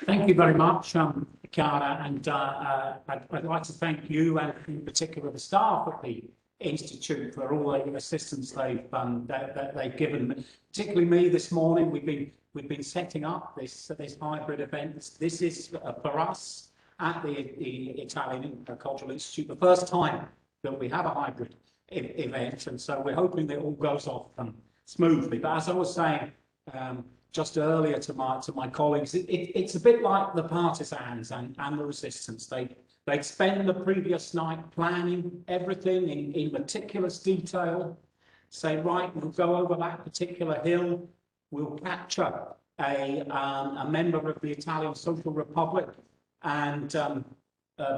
Thank you very much, Chiara, and I'd like to thank you and in particular the staff at the Institute for all the assistance they've given, particularly me this morning. We've been setting up this hybrid event. This is for us at the Italian Cultural Institute the first time that we have a hybrid event, and so we're hoping that it all goes off smoothly. But as I was saying just earlier to my colleagues, it's a bit like the partisans and the resistance. They'd spend the previous night planning everything in meticulous detail, say, right, we'll go over that particular hill, we'll capture a member of the Italian Social Republic and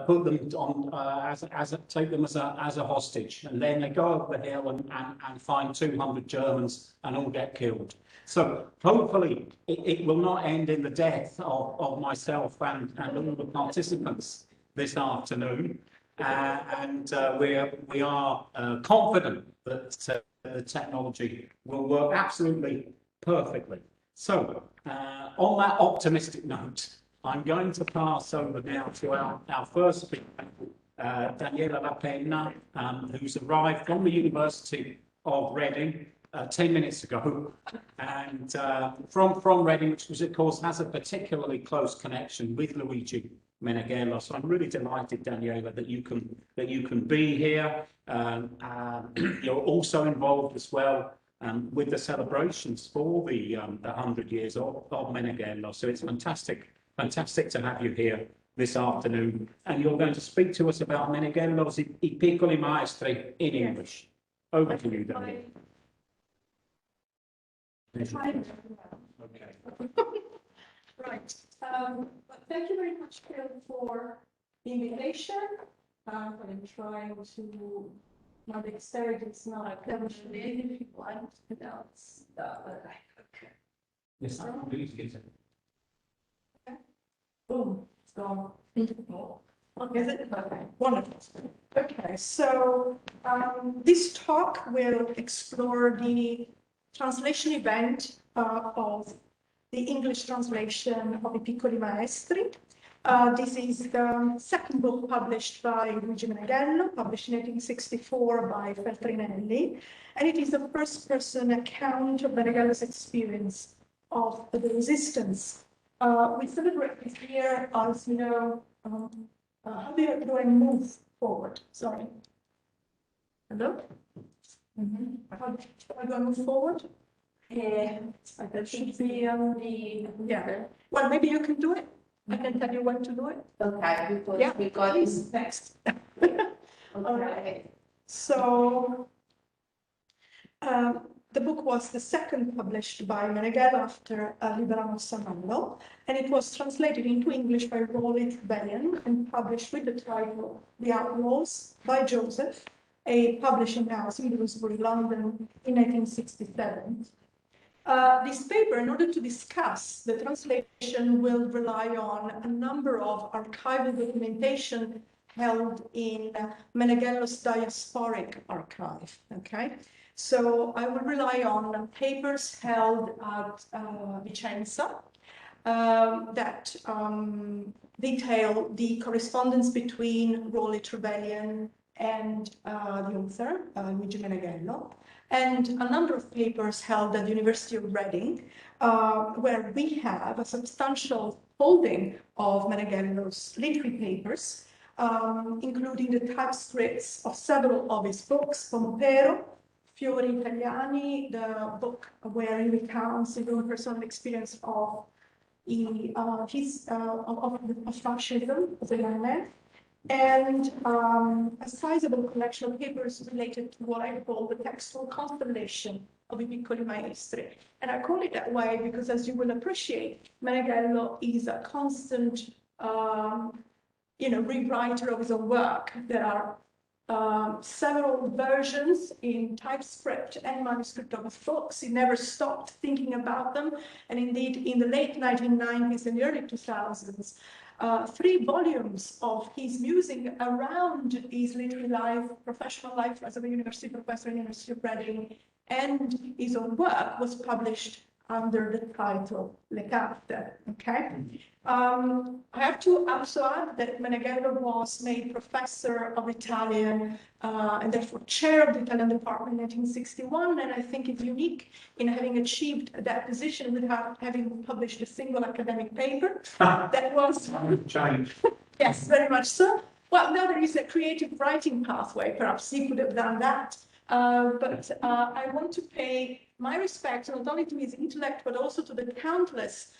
put them on take them as a hostage, and then they go over the hill and find 200 Germans and all get killed. So hopefully it will not end in the death of myself and all the participants this afternoon, and we are confident that the technology will work absolutely perfectly. So on that optimistic note, I'm going to pass over now to our first speaker, Daniela la Penna, who's arrived from the University of Reading 10 minutes ago, and from Reading, which of course has a particularly close connection with Luigi Meneghello. So I'm really delighted, Daniela, that you can be here. You're also involved as well with the celebrations for the 100 years of Meneghello. So it's fantastic to have you here this afternoon. And you're going to speak to us about Meneghello's I piccoli maestri in English. Over to you, Daniela. Okay. Right. Thank you very much, Phil, for the invitation. I'm trying to. My dexterity is not demonstrated if you want to announce the. Okay. Yes, please get it. Okay. Boom. It's gone. Okay, is it? Okay. Wonderful. Okay, so this talk will explore the translation event of the English translation of I Piccoli Maestri. This is the second book published by Luigi Meneghello, published in 1864 by Feltrinelli, and it is a first-person account of Meneghello's experience of the resistance. We celebrate this year, as you know, how do I move forward? Sorry. Hello? How do I move forward? That should be on the. Yeah. Well, maybe you can do it. I can tell you when to do it. Okay, because we got this next. All right. So the book was the second published by Meneghello after Liberamo Savallo, and it was translated into English by Rosalba Biasini and published with the title The Outlaws by Joseph, a publishing house in Bloomsbury, London, in 1967. This paper, in order to discuss the translation, will rely on a number of archival documentation held in Meneghello's diasporic archive. Okay, so I will rely on papers held at Vicenza that detail the correspondence between Raleigh Trevelyan and the author, Luigi Meneghello, and a number of papers held at the University of Reading, where we have a substantial holding of Meneghello's literary papers, including the typescripts of several of his books, from Piero, Fiori Italiani, the book where he recounts his own personal experience of fascism as a young man, and a sizable collection of papers related to what I call the textual constellation of I Piccoli Maestri. And I call it that way because, as you will appreciate, Meneghello is a constant, rewriter of his own work. There are several versions in typescript and manuscript of his books. He never stopped thinking about them. And indeed, in the late 1990s and early 2000s, 3 volumes of his musing around his literary life, professional life as a university professor in the University of Reading, and his own work was published under the title Le Carte, okay? I have to also add that Meneghello was made professor of Italian and therefore chair of the Italian department in 1961, and I think it's unique in having achieved that position without having published a single academic paper. That was... Change. Yes, very much so. Well, now there is a creative writing pathway. Perhaps he could have done that. But I want to pay my respect not only to his intellect, but also to the countless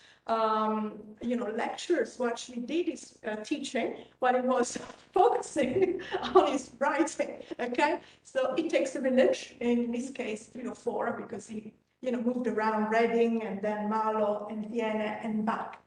lectures who actually did his teaching while he was focusing on his writing, okay? So it takes a village, in this case 3 or 4, because he, moved around Reading and then Malo and Vienna and back.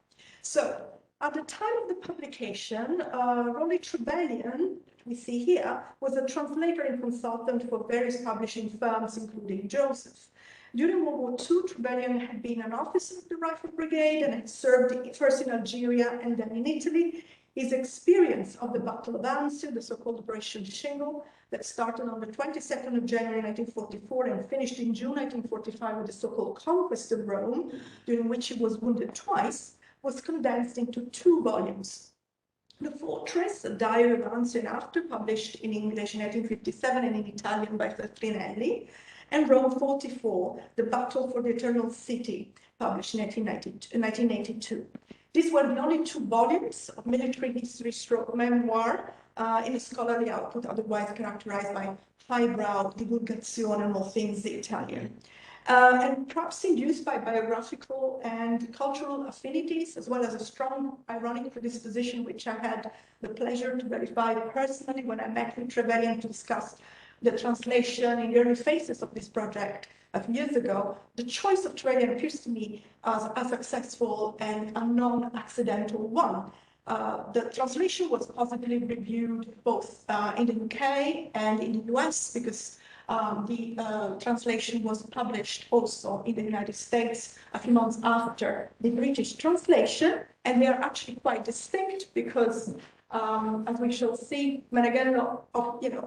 So at the time of the publication, Rolly Trebellion, we see here, was a translator and consultant for various publishing firms, including Joseph. During World War II, Trebellion had been an officer of the Rifle Brigade and had served first in Algeria and then in Italy. His experience of the Battle of Anzio, the so-called Operation Shingle, that started on the 22nd of January 1944 and finished in June 1945 with the so-called Conquest of Rome, during which he was wounded twice, was condensed into 2 volumes. The Fortress, a diary of Anzio and after, published in English in 1857 and in Italian by Feltrinelli, and Rome 44, The Battle for the Eternal City, published in 1982. These were the only 2 volumes of military history stroke memoir in a scholarly output otherwise characterized by highbrow divulgazione and all things Italian. And perhaps induced by biographical and cultural affinities, as well as a strong ironic predisposition, which I had the pleasure to verify personally when I met with Trebellion to discuss the translation in the early phases of this project a few years ago. The choice of Trebellion appears to me as a successful and a non-accidental one. The translation was positively reviewed both in the UK and in the US, because the translation was published also in the United States a few months after the British translation, and they are actually quite distinct because, as we shall see, Meneghello,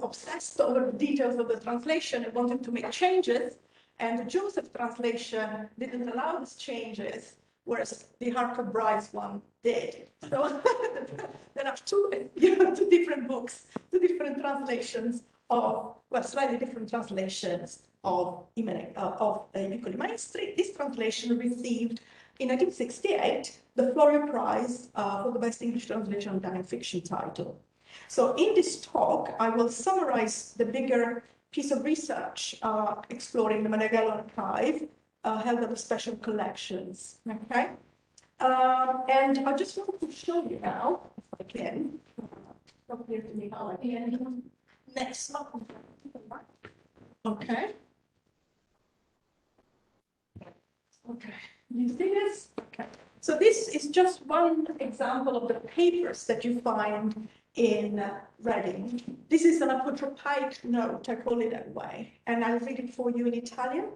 obsessed over the details of the translation and wanted to make changes, and the Joseph translation didn't allow these changes, whereas the Harker Bryce one did. So there are 2 different books, 2 different translations of, well, slightly different translations of Piccoli Maestri. This translation received in 1968 the Florio Prize for the best English translation of Italian fiction title. So in this talk, I will summarize the bigger piece of research exploring the Meneghello archive held at the special collections, okay? And I just want to show you now, if I can, not clear to me how I can. Next slide. Okay. Okay. You see this? Okay. So this is just one example of the papers that you find in Reading. This is an apotropaic note, I call it that way, and I'll read it for you in Italian.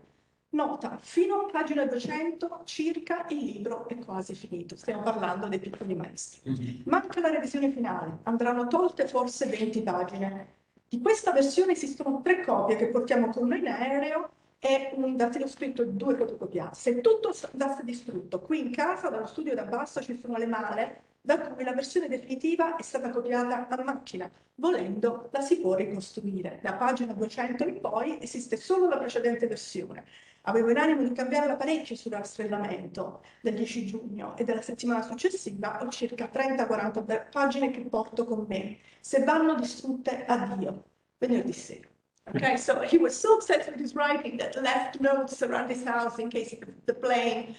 Nota, fino a pagina 200 circa il libro è quasi finito. Stiamo parlando dei piccoli maestri. Manca la revisione finale, andranno tolte forse 20 pagine. Di questa versione esistono 3 copie che portiamo con noi in aereo e un dattiloscritto e 2 fotocopiate. Se tutto andasse distrutto, qui in casa, dallo studio da basso, ci sono le male da cui la versione definitiva è stata copiata a macchina. Volendo, la si può ricostruire. Da pagina 200 in poi esiste solo la precedente versione. Avevo in animo di cambiare l'apparecchio sul rastrellamento del 10 giugno e della settimana successiva ho circa 30-40 pagine che porto con me. Se vanno distrutte, addio. Venerdì sera. Okay, so he was so obsessed with his writing that left notes around his house in case the plane,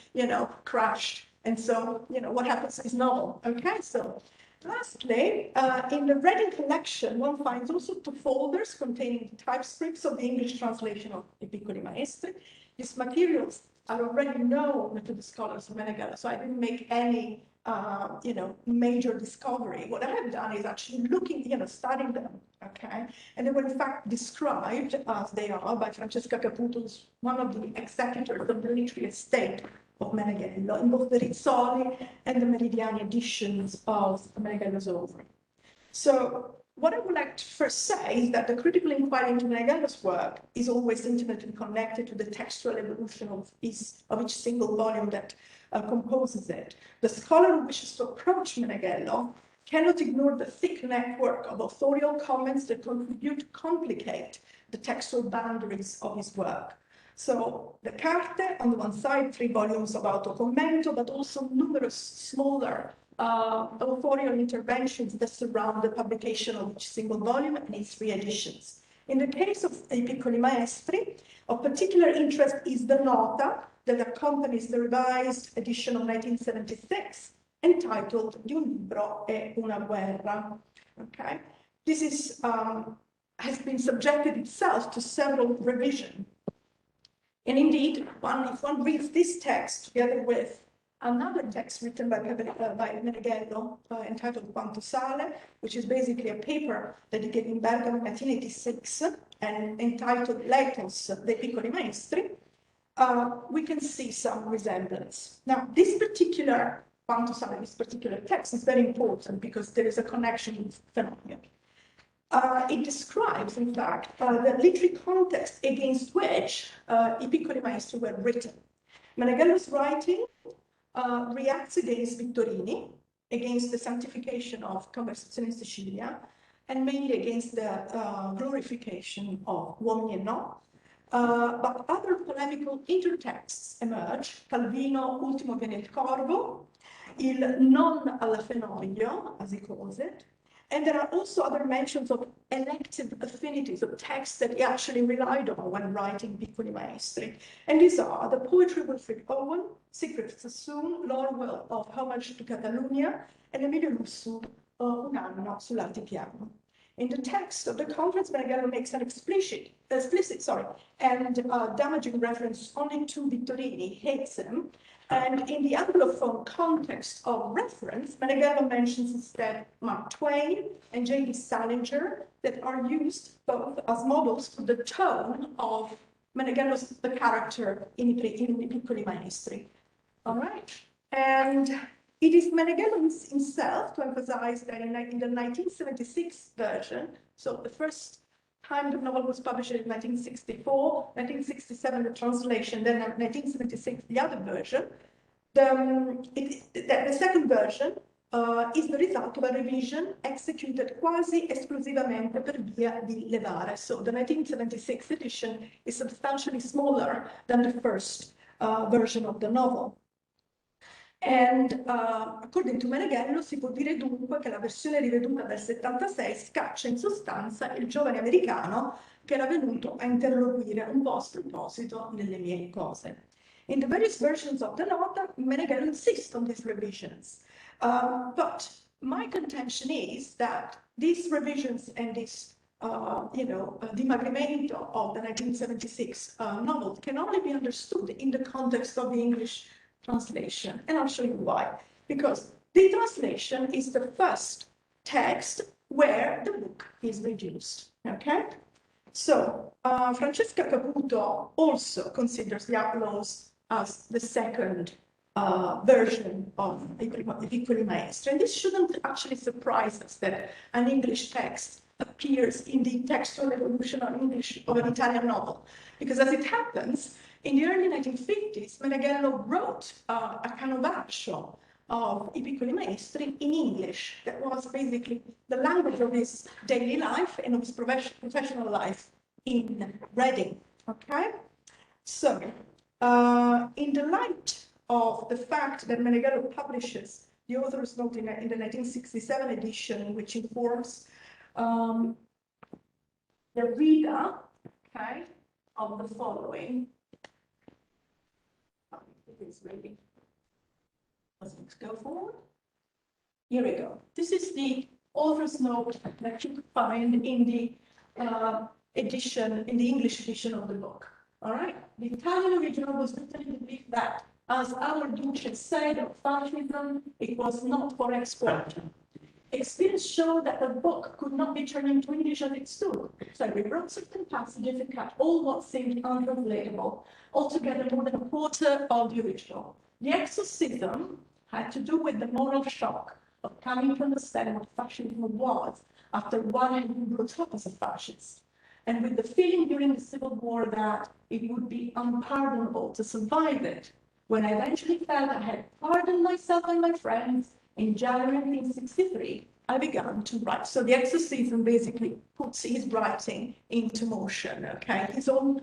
crashed. And so, what happens is novel. Okay, so lastly, in the Reading collection, one finds also 2 folders containing typescripts of the English translation of I Piccoli Maestri. These materials are already known to the scholars of Meneghello, so I didn't make any, major discovery. What I have done is actually looking, studying them, okay? And they were in fact described as they are by Francesca Caputo, one of the executors of the military estate of Meneghello, in both the Rizzoli and the Meridiani editions of Meneghello's Ovary. So what I would like to first say is that the critical inquiry into Meneghello's work is always intimately connected to the textual evolution of each single volume that composes it. The scholar who wishes to approach Meneghello cannot ignore the thick network of authorial comments that contribute to complicate the textual boundaries of his work. So the Carte, on the one side, 3 volumes of autocommento, but also numerous smaller authorial interventions that surround the publication of each single volume and its reeditions. In the case of I Piccoli Maestri, of particular interest is the nota that accompanies the revised edition of 1976, entitled Di un libro e una guerra. Okay, this is has been subjected itself to several revisions. And indeed, if one reads this text together with another text written by Meneghello entitled Quanto Sale, which is basically a paper that he gave in Bergamo in 1986 and entitled Letters dei Piccoli Maestri, we can see some resemblance. Now, this particular Quanto Sale, this particular text is very important because there is a connection with Fenoglio. It describes, in fact, the literary context against which I Piccoli Maestri were written. Meneghello's writing reacts against Vittorini, against the sanctification of Conversazione in Sicilia, and mainly against the glorification of uomini e no. But other polemical intertexts emerge: Calvino, Ultimo viene il corvo, il non alla Fenoglio, as he calls it. And there are also other mentions of elective affinities of texts that he actually relied on when writing Piccoli Maestri. And these are the poetry of Wilfred Owen, Secret Sassoon, Lorwell of Homage to Catalunya, and Emilio Lussu, Un anno sull'altipiano. In the text of the conference, Meneghello makes an explicit and damaging reference only to Vittorini. He hates him. And in the Anglophone context of reference, Meneghello mentions instead Mark Twain and J.D. Salinger, that are used both as models for the tone of Meneghello's the character in I Piccoli Maestri. All right. And it is Meneghello himself to emphasize that in the 1976 version, so the first time the novel was published in 1964, 1967 the translation, then 1976 the other version. The second version is the result of a revision executed quasi esclusivamente per via di levare. So the 1976 edition is substantially smaller than the first version of the novel. And according to Meneghello, si può dire dunque che la versione riveduta del 76 scaccia in sostanza il giovane americano che era venuto a interloquire un po' a sproposito nelle mie cose. In the various versions of the nota, Meneghello insists on these revisions. But my contention is that these revisions and this dimagrimento of the 1976 novel can only be understood in the context of the English translation, and I'll show you why. Because the translation is the first text where the book is reduced, okay? So Francesca Caputo also considers the Outlaws as the second version of I Piccoli Maestri, and this shouldn't actually surprise us that an English text appears in the textual evolution of an Italian novel, because as it happens, in the early 1950s, Meneghello wrote a canovaccio of I Piccoli Maestri in English that was basically the language of his daily life and of his professional life in Reading, okay? So, in the light of the fact that Meneghello publishes the author's note in the 1967 edition, which informs the reader, okay, of the following. Ready. Let's go forward. Here we go. This is the author's note that you could find in the edition, in the English edition of the book. All right. The Italian original was written in the belief that, as our Duce said of fascism, it was not for export. Experience showed that the book could not be turned into English as it stood, so I rewrote certain passages and cut all what seemed untranslatable, altogether more than a quarter of the original. The exorcism had to do with the moral shock of coming to understand what fascism was after one had been brought up as a fascist, and with the feeling during the Civil War that it would be unpardonable to survive it, when I eventually felt I had pardoned myself and my friends, in January 1963, I began to write. So the exorcism basically puts his writing into motion, okay? His own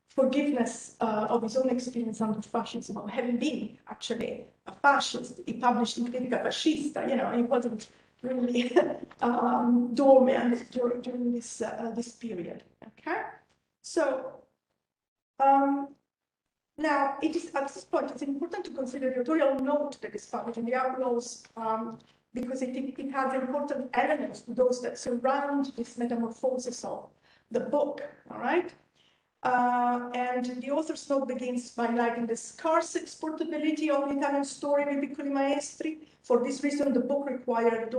forgiveness of his own experience under fascism, of having been actually a fascist. He published in Critica Fascista, you know, he wasn't really dormant during this period, okay? So, now, it is at this point, it's important to consider the editorial note that is published in the Outlaws, because it has important elements to those that surround this metamorphosis of the book, all right? And the author's note begins by highlighting the scarce exportability of the Italian story with piccoli maestri. For this reason, the book required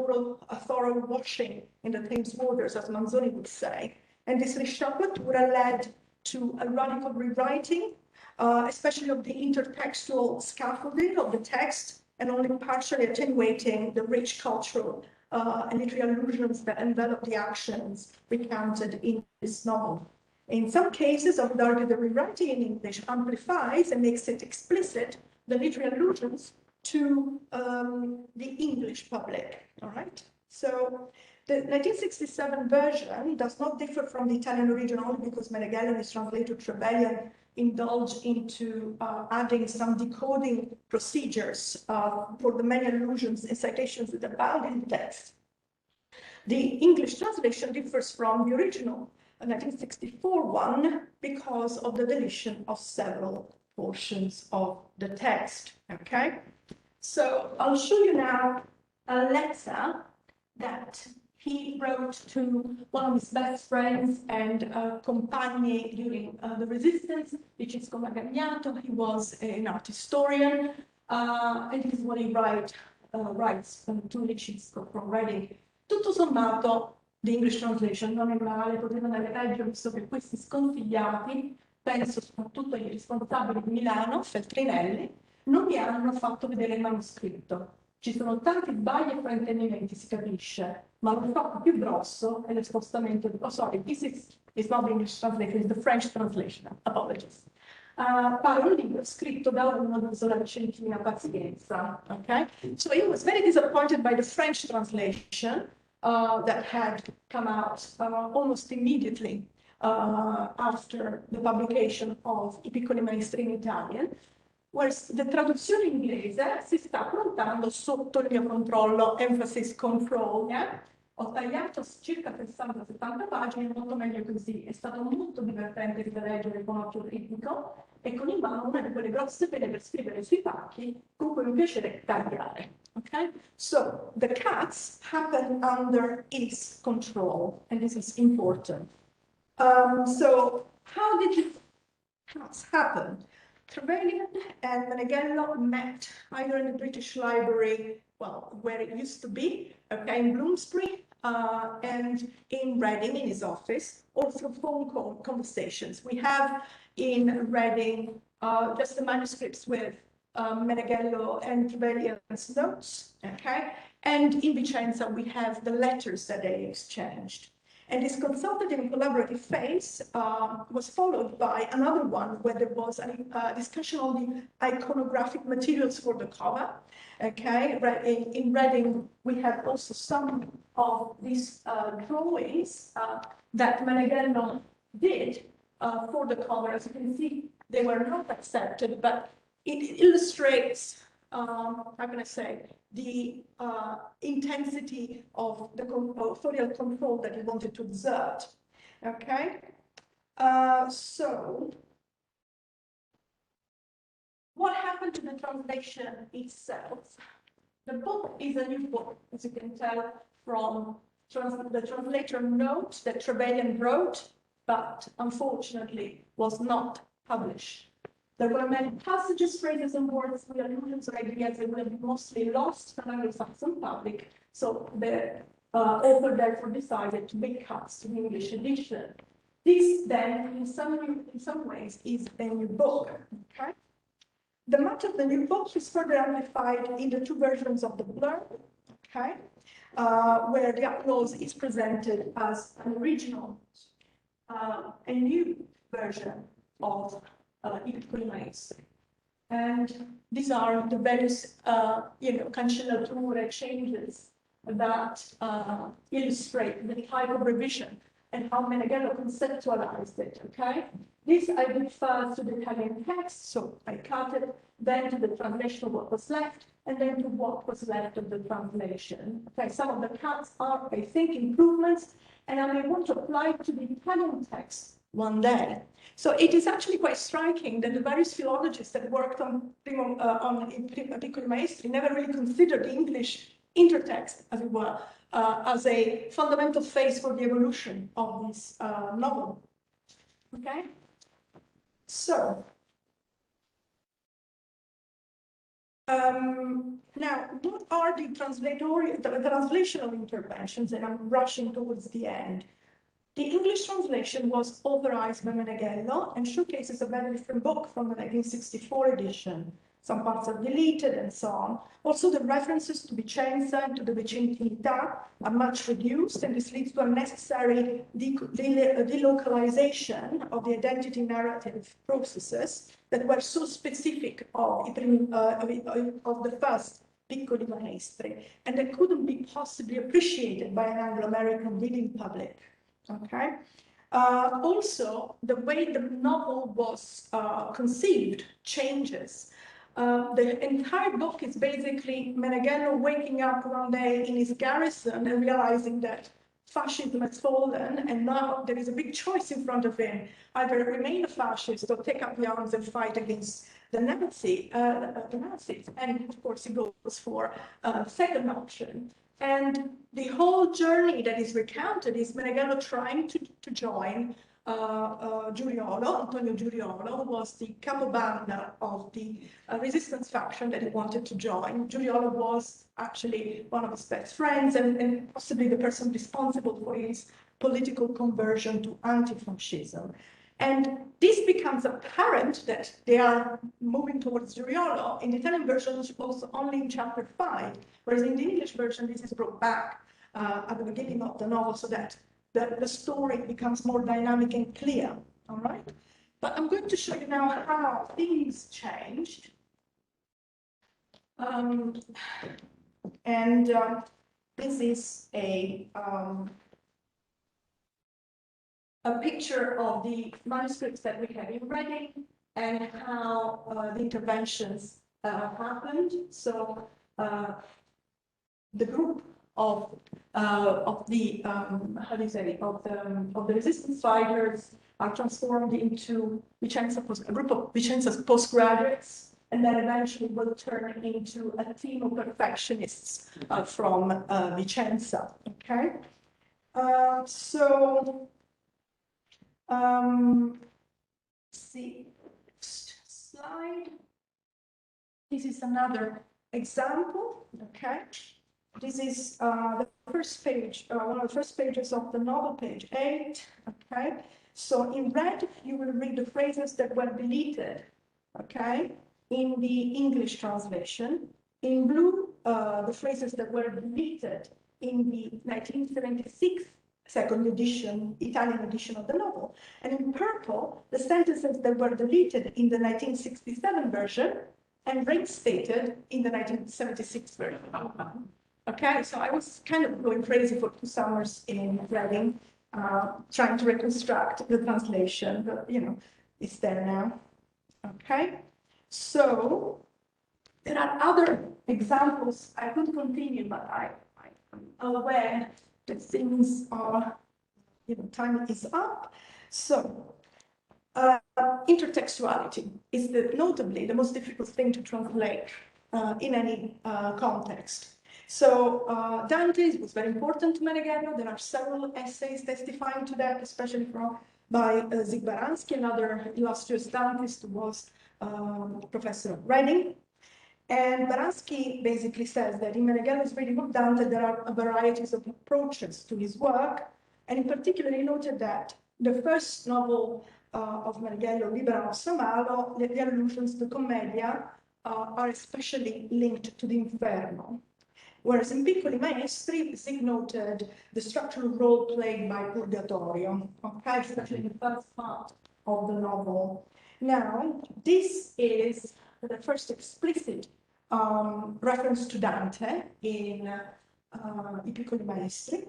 a thorough washing in the Thames waters, as Manzoni would say. And this reshuffle led to a radical rewriting, especially of the intertextual scaffolding of the text, and only partially attenuating the rich cultural and literary allusions that envelop the actions recounted in this novel. In some cases, I would argue the rewriting in English amplifies and makes it explicit the literary allusions to the English public, all right? So the 1967 version does not differ from the Italian original only because Meneghello and his translator Trevelyan indulge into adding some decoding procedures for the many allusions and citations that abound in the text. The English translation differs from the original 1964 one because of the deletion of several portions of the text, okay? So I'll show you now a letter that he wrote to one of his best friends and compagni during the resistance, Luigi Magagnato. He was an art historian, and this is what he writes to Luigi from Reading. Tutto sommato, the English translation non è male, poteva andare peggio, visto che questi sconfigliati, penso soprattutto ai responsabili di Milano, Feltrinelli, non mi hanno fatto vedere il manoscritto. Ci sono tanti sbagli e fraintendimenti, si capisce, ma lo fatto più grosso è lo spostamento di... Oh, sorry, this is not the English translation, it's the French translation, apologies. Pare un libro scritto da uno della vicentina pazienza, okay? So he was very disappointed by the French translation that had come out almost immediately after the publication of I piccoli maestri in Italian. Whereas the traduzione inglese si sta affrontando sotto il mio controllo, emphasis control. Ho tagliato circa 60-70 pagine, molto meglio così. È stato molto divertente rileggere con occhio critico e con in mano una di quelle grosse pene per scrivere sui pacchi con cui mi piacerebbe tagliare. Okay? So the cuts happen under his control, and this is important. So how did the cuts happen? Trevelyan and Meneghello met either in the British Library, well, where it used to be, okay, in Bloomsbury, and in Reading, in his office, or through phone call conversations. We have in Reading just the manuscripts with Meneghello and Trevelyan's notes, okay, and in Vicenza we have the letters that they exchanged. And this consultative and collaborative phase was followed by another one where there was a discussion on the iconographic materials for the cover. Okay, in Reading, we have also some of these drawings that Meneghello did for the cover. As you can see, they were not accepted, but it illustrates, how can I say, the intensity of the authorial control that he wanted to exert. Okay, so what happened to the translation itself? The book is a new book, as you can tell from the translator note that Trevelyan wrote, but unfortunately was not published. There were many passages, phrases, and words with allusions or ideas that would have been mostly lost to the Anglo-Saxon public, so the author therefore decided to make cuts to the English edition. This then, in some ways, is a new book. Okay? The matter of the new book is further amplified in the two versions of the blurb. okay, where the applause is presented as an original, a new version of I piccoli maestri. And these are the various, cancellature changes that illustrate the type of revision and how Meneghello conceptualized it, okay? This I did first to the Italian text, so I cut it, then to the translation of what was left, and then to what was left of the translation. Okay, some of the cuts are, I think, improvements, and I may want to apply it to the Italian text one day. So it is actually quite striking that the various philologists that worked on piccoli maestri never really considered the English intertext, as it were, as a fundamental phase for the evolution of this novel. Okay? So, now, what are the translational interventions? And I'm rushing towards the end. The English translation was authorized by Meneghello and showcases a very different book from the 1964 edition. Some parts are deleted and so on. Also, the references to Vicenza and to the Vicentinità are much reduced, and this leads to unnecessary delocalization of the identity narrative processes that were so specific of the first piccoli maestri, and that couldn't be possibly appreciated by an Anglo-American reading public. Okay. Also, the way the novel was conceived changes. The entire book is basically Meneghello waking up one day in his garrison and realizing that fascism has fallen, and now there is a big choice in front of him: either remain a fascist or take up the arms and fight against the Nazis. And of course, he goes for a second option. And the whole journey that is recounted is Meneghello trying to join Antonio Giuriolo, who was the capobanda of the resistance faction that he wanted to join. Giuriolo was actually one of his best friends and possibly the person responsible for his political conversion to anti-fascism. And this becomes apparent that they are moving towards Giuriolo. In the Italian version, it's also only in chapter 5, whereas in the English version, this is brought back at the beginning of the novel so that the story becomes more dynamic and clear, all right? But I'm going to show you now how things changed. This is a picture of the manuscripts that we have in Reading and how the interventions happened. So the group of the resistance fighters are transformed into a group of Vicenza's postgraduates, and then eventually will turn into a team of perfectionists from Vicenza. Okay, see next slide. This is another example. Okay. This is the first page, one of the first pages of the novel, page 8. Okay, so in red you will read the phrases that were deleted. Okay, in the English translation. In blue, the phrases that were deleted in the 1976 second edition, Italian edition of the novel, and in purple, the sentences that were deleted in the 1967 version and reinstated in the 1976 version. Okay, so I was kind of going crazy for 2 summers in Reading, trying to reconstruct the translation, but it's there now. Okay, so there are other examples. I could continue, but I'm aware that things are, time is up. So intertextuality is notably the most difficult thing to translate in any context. So Dante was very important to Meneghello. There are several essays testifying to that, especially by Zig-Baranski, another illustrious Dantist who was professor at Reading. And Baranski basically says that in Meneghello's reading of Dante, there are varieties of approaches to his work. And in particular, he noted that the first novel of Meneghello, Libera nostra malo, the allusions to Commedia are especially linked to the Inferno. whereas in Piccoli Maestri, Zig noted the structural role played by Purgatorio, okay, especially in the first part of the novel. Now, this is the first explicit reference to Dante in I Piccoli Maestri,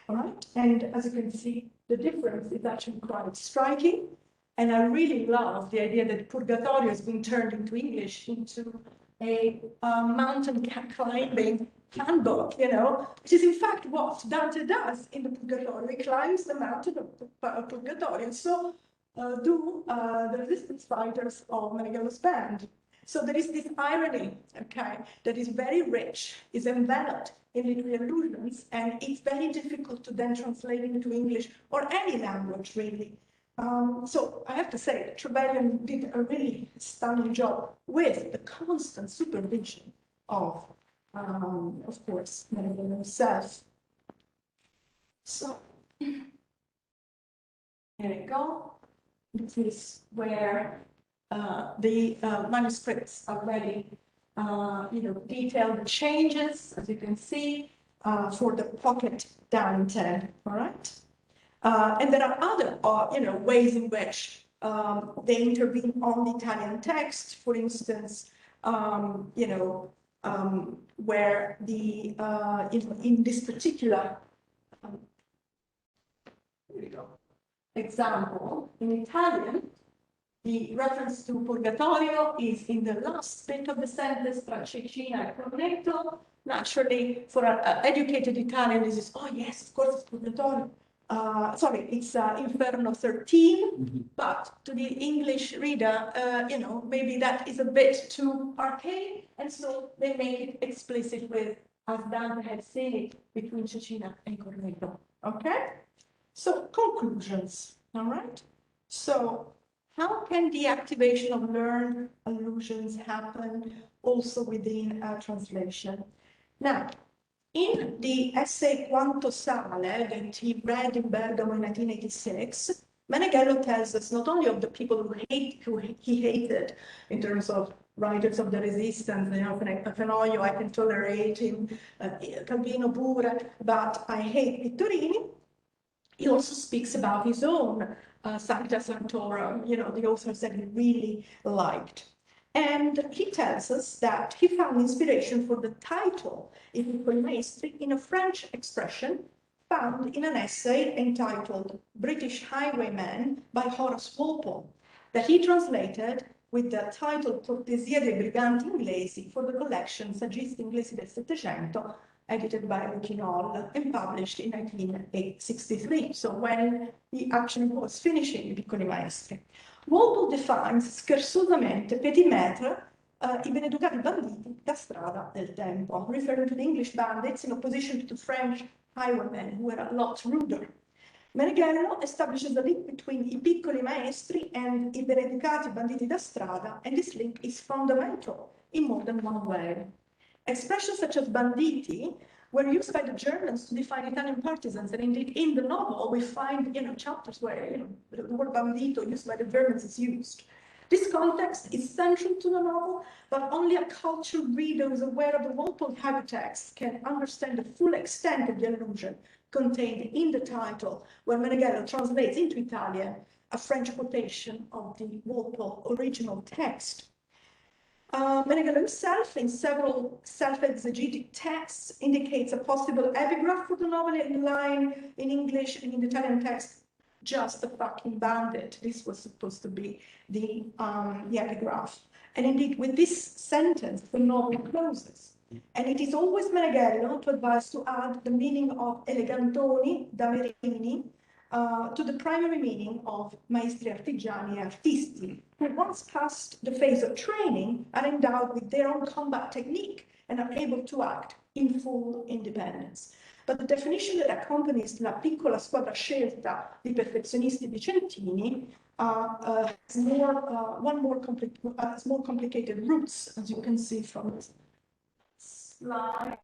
all right? And as you can see, the difference is actually quite striking. And I really love the idea that Purgatorio has been turned into English into a mountain climbing handbook, you know, which is in fact what Dante does in the Purgatorio. He climbs the mountain of Purgatorio, and so do the resistance fighters of Meneghello's band. So there is this irony, okay, that is very rich, is enveloped in literary allusions, and it's very difficult to then translate into English or any language, really. So I have to say that Trevelyan did a really stunning job with the constant supervision of course, Meneghello himself. So here we go. This is where the manuscripts are very, detailed changes, as you can see, for the pocket Dante, all right? And there are other, ways in which they intervene on the Italian text, for instance, where the, in this particular here we go, example, in Italian, the reference to Purgatorio is in the last bit of the sentence, tra Cecina e Cornetto. Naturally, for an educated Italian, this is, oh yes, of course, it's Purgatorio. Sorry, it's Inferno 13, but to the English reader, maybe that is a bit too archaic, and so they make it explicit with, as Dante had seen it, between Cecina and Cornetto. Okay? So, conclusions, all right? So, how can the activation of learned allusions happen also within a translation? Now, in the essay Quanto Sale that he read in Bergamo in 1986, Meneghello tells us not only of the people who he hated in terms of writers of the resistance, Fenoglio, I can tolerate him, Calvino pure, but I hate Vittorini. He also speaks about his own Sancta Sanctorum, the authors that he really liked. And he tells us that he found inspiration for the title, I Piccoli Maestri, in a French expression found in an essay entitled British Highwaymen by Horace Walpole, that he translated with the title Cortesia dei Briganti Inglesi for the collection Saggisti Inglesi del Settecento, edited by Luigi and published in 1963, so when he actually was finishing I Piccoli Maestri. Walpole defines scherzosamente petit maître I beneducati banditi da strada del tempo, referring to the English bandits in opposition to the French highwaymen, who were a lot ruder. Meneghello establishes a link between I Piccoli Maestri and I beneducati banditi da strada, and this link is fundamental in more than one way. Expressions such as banditi were used by the Germans to define Italian partisans, and indeed in the novel we find chapters where the word bandito used by the Germans is used. This context is central to the novel, but only a cultured reader who is aware of the Walpole hypertext can understand the full extent of the allusion contained in the title, where Meneghello translates into Italian a French quotation of the Walpole original text. Meneghello himself, in several self-exegetic texts, indicates a possible epigraph for the novel in the line in English and in the Italian text, just a fucking bandit. This was supposed to be the epigraph. And indeed, with this sentence, the novel closes. And it is always Meneghello to advise to add the meaning of elegantoni, damerini, to the primary meaning of maestri artigiani e artisti, who once past the phase of training are endowed with their own combat technique and are able to act in full independence. But the definition that accompanies la piccola squadra scelta di perfezionisti vicentini has more complicated roots, as you can see from this slide.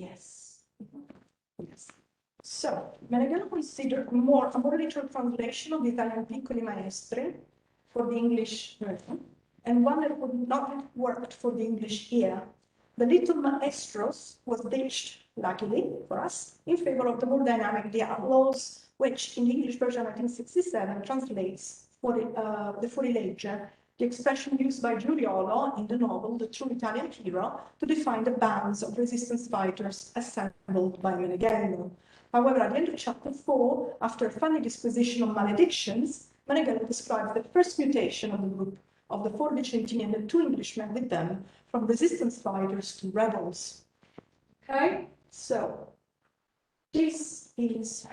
Yes. Yes. So, Meneghello considered a more literal translation of the Italian piccoli maestri for the English version, and one that would not have worked for the English ear. The little maestros was ditched, luckily for us, in favor of the more dynamic dialogues, which in the English version 1967 translates for the fuorilegge, the expression used by Giuliolo in the novel The True Italian Hero to define the bands of resistance fighters assembled by Meneghello. However, at the end of chapter 4, after a funny disposition of maledictions, Meneghello describes the first mutation of the group of the 4 Vicentini and the 2 Englishmen with them, from resistance fighters to rebels. Okay, so this is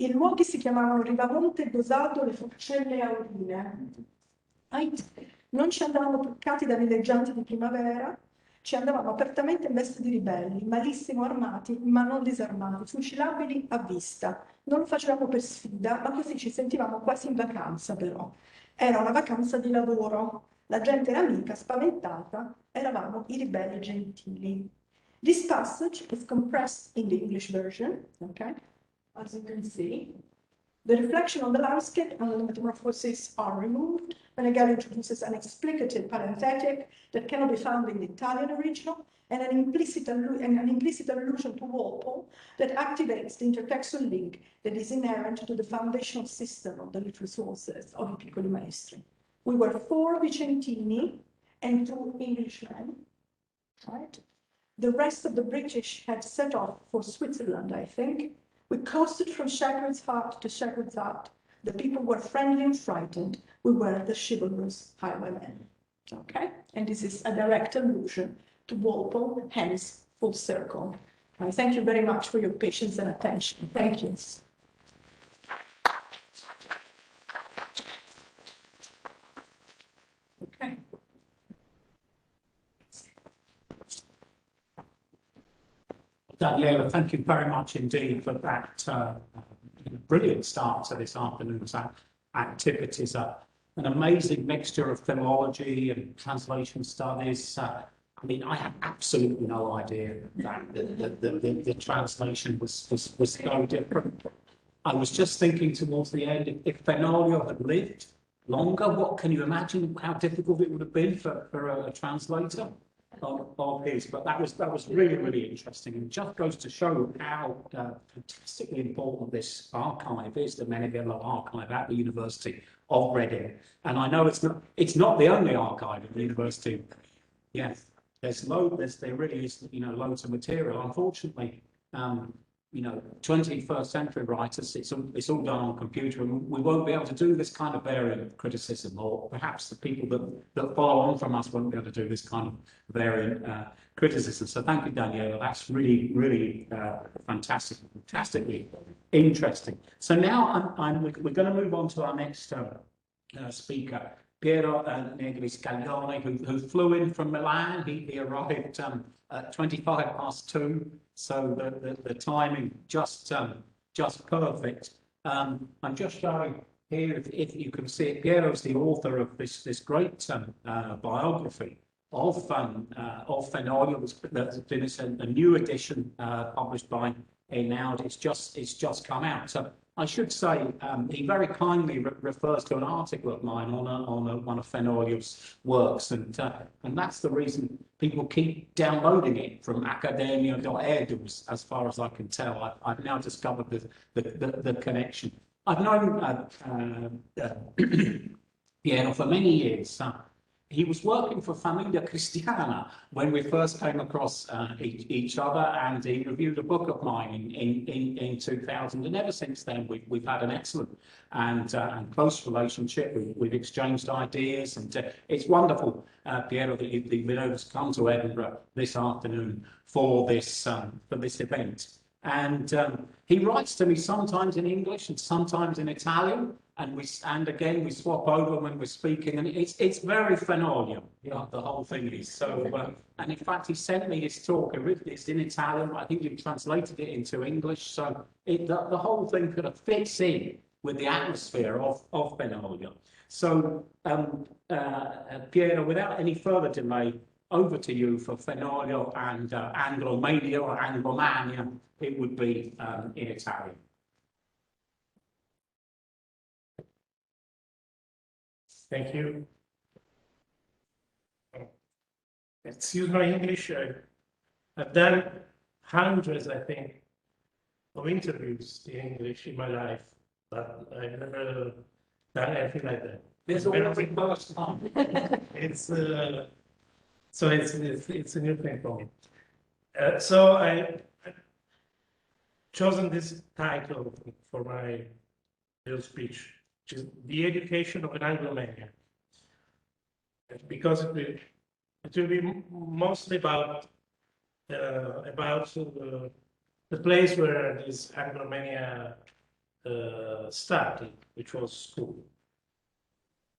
i luoghi si chiamavano Rivamonte, Dosato, le Forcelle Aurine. Non ci andavamo truccati da villeggianti di primavera, ci andavamo apertamente in veste di ribelli, malissimo armati, ma non disarmati, fucilabili a vista. Non lo facevamo per sfida, ma così ci sentivamo quasi in vacanza, però. Era una vacanza di lavoro. La gente era amica, spaventata, eravamo i ribelli gentili. This passage is compressed in the English version, okay? As you can see. The reflection on the landscape and the metamorphoses are removed. Meneghello introduces an explicative parenthetic that cannot be found in the Italian original, and an implicit allusion to Walpole that activates the intertextual link that is inherent to the foundational system of the literary sources of the piccoli maestri. We were 4 Vicentini and 2 Englishmen, right? The rest of the British had set off for Switzerland, I think. We coasted from Shepherd's Heart to Shepherd's Heart. The people were friendly and frightened. We were the chivalrous highwaymen. Okay? And this is a direct allusion to Walpole, hence full circle. I thank you very much for your patience and attention. Thank you. Okay. Daniela, thank you very much indeed for that brilliant start to this afternoon's activities. An amazing mixture of philology and translation studies. I mean, I had absolutely no idea that the translation was so different. I was just thinking towards the end, if Fenoglio had lived longer, what can you imagine how difficult it would have been for a translator of his? But that was really interesting, and it just goes to show how fantastically important this archive is, the Meneghello archive at the University of Reading. And I know it's not the only archive at the university. Yes, there really is, loads of material. Unfortunately, 21st century writers, it's all done on computer, and we won't be able to do this kind of variant criticism, or perhaps the people that follow on from us won't be able to do this kind of variant criticism. So thank you, Daniela. That's really fantastically interesting. So now we're going to move on to our next speaker, Piero Negri Scaglione, who flew in from Milan. He arrived at 2:25 so the timing just perfect. I'm just showing here, if you can see it, Piero is the author of this great biography of Fenoglio. There's been a new edition published by Einaudi. It's just come out. So I should say he very kindly refers to an article of mine on one of Fenoglio's works, and that's the reason people keep downloading it from academia.edu, as far as I can tell. I've now discovered the connection. I've known Piero for many years. He was working for Famiglia Cristiana when we first came across each other, and he reviewed a book of mine in 2000. And ever since then, we've had an excellent and close relationship. We've exchanged ideas, and it's wonderful, Piero, that you've been able to come to Edinburgh this afternoon for this event. And he writes to me sometimes in English and sometimes in Italian. And again we swap over when we're speaking, and it's very Fenoglio, the whole thing is. So and in fact he sent me his talk. It's in Italian, but I think you've translated it into English. So the whole thing kind of fits in with the atmosphere of Fenoglio. So Piero, without any further delay, over to you for Fenoglio and anglomania or anglomania. It would be in Italian. Thank you. Excuse my English. I've done hundreds, I think, of interviews in English in my life, but I've never done anything like that. This is always first time. It's so it's a new thing for me. So I chosen this title for my little speech, which is "The Education of an Anglomania," because it will be mostly about the place where this anglomania started, which was school.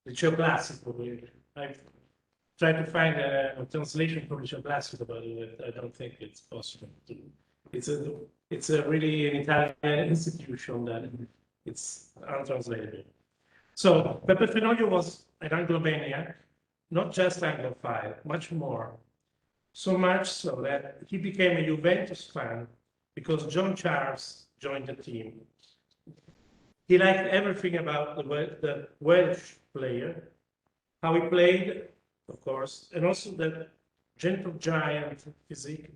The Liceo Classico. I've tried to find a translation for Liceo Classico, but I don't think it's possible. It's a really an Italian institution that it's untranslatable. So Beppe Fenoglio was an Anglomaniac, not just Anglophile, much more. So much so that he became a Juventus fan because John Charles joined the team. He liked everything about the Welsh player, how he played, of course, and also the gentle giant physique.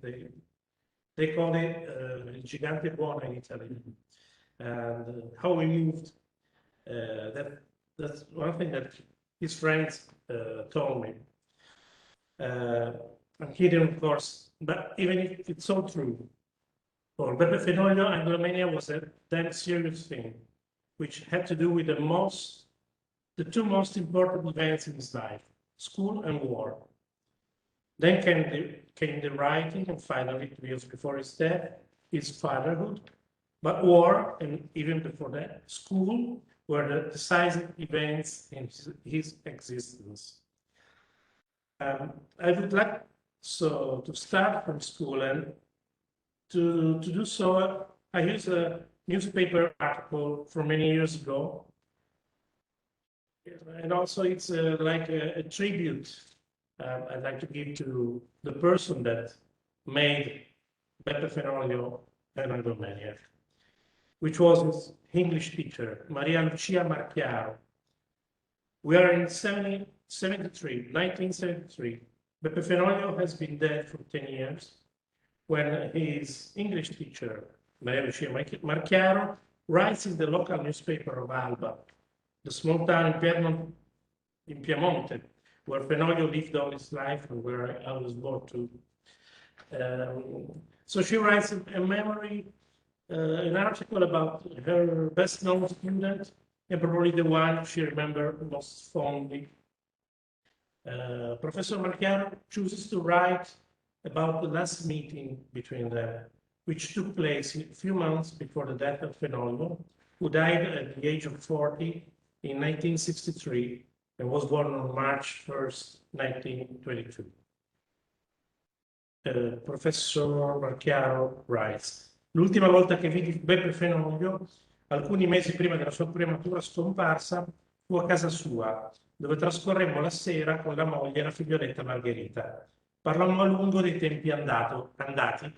They call it il gigante buono in Italy, and how he moved. That's one thing that his friends told me. And he didn't, of course, but even if it's so true, for Beppe Fenoglio, Anglomania was a damn serious thing, which had to do with the two most important events in his life, school and war. Then came the writing, and finally, 2 years before his death, his fatherhood. But war, and even before that, school were the decisive events in his existence. I would like to start from school, and to do so, I use a newspaper article from many years ago. And also it's like a tribute I'd like to give to the person that made Beppe Fenoglio an Anglomaniac, which was his English teacher, Maria Lucia Marchiaro. We are in 1973. Beppe Fenoglio has been dead for 10 years when his English teacher, Maria Lucia Marchiaro, writes in the local newspaper of Alba, the small town in Piemonte, where Fenoglio lived all his life and where I was born too. So she writes a memory, an article about her best-known student, and probably the one she remembers most fondly. Professor Marchiaro chooses to write about the last meeting between them, which took place a few months before the death of Fenoglio, who died at the age of 40 in 1963 and was born on March 1st, 1922. Professor Marchiaro writes, l'ultima volta che vidi Beppe Fenoglio, alcuni mesi prima della sua prematura scomparsa, fu a casa sua, dove trascorremmo la sera con la moglie e la figlioletta Margherita. Parlammo a lungo dei tempi andati,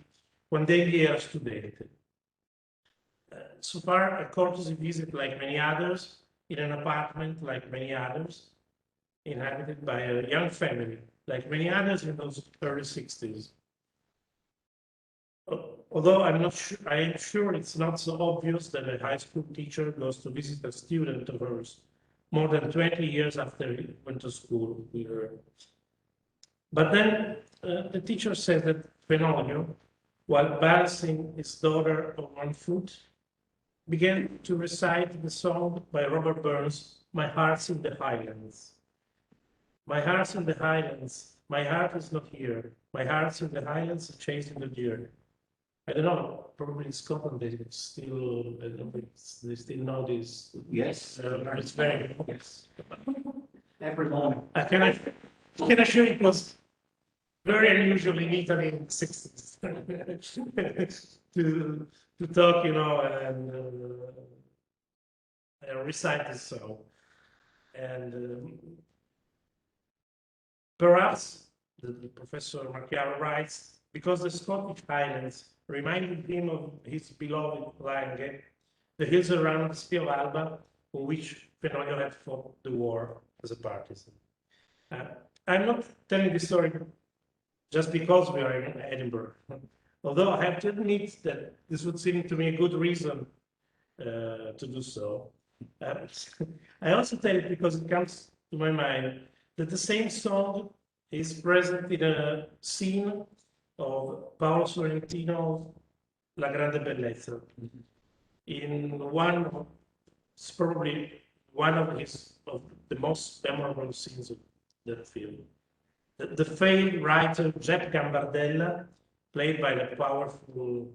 quando egli era studente. So far, a courtesy visit like many others, in an apartment like many others, inhabited by a young family, like many others in those early 60s. Although I am sure it's not so obvious that a high school teacher goes to visit a student of hers more than 20 years after he went to school with her. But then the teacher says that Fenoglio, while balancing his daughter on one foot, began to recite the song by Robert Burns, My Heart's in the Highlands. My heart's in the Highlands, my heart is not here. My heart's in the Highlands, chasing the deer. I don't know, probably in Scotland they still, I don't know, they still know this. Yes. It's very, yes. Every morning. I can assure you it was very unusual in Italy in the 60s to talk, you know, and recite this song. And perhaps the Professor Marchiaro writes, because the Scottish Highlands reminded him of his beloved Lange, the hills around the Sea of Alba, on which Fenoglio had fought the war as a partisan. I'm not telling this story just because we are in Edinburgh, although I have to admit that this would seem to me a good reason to do so. I also tell it because it comes to my mind that the same song is present in a scene of Paolo Sorrentino's La Grande Bellezza. In it's probably one of the most memorable scenes of that film. The famed writer Giuseppe Gambardella, played by the powerful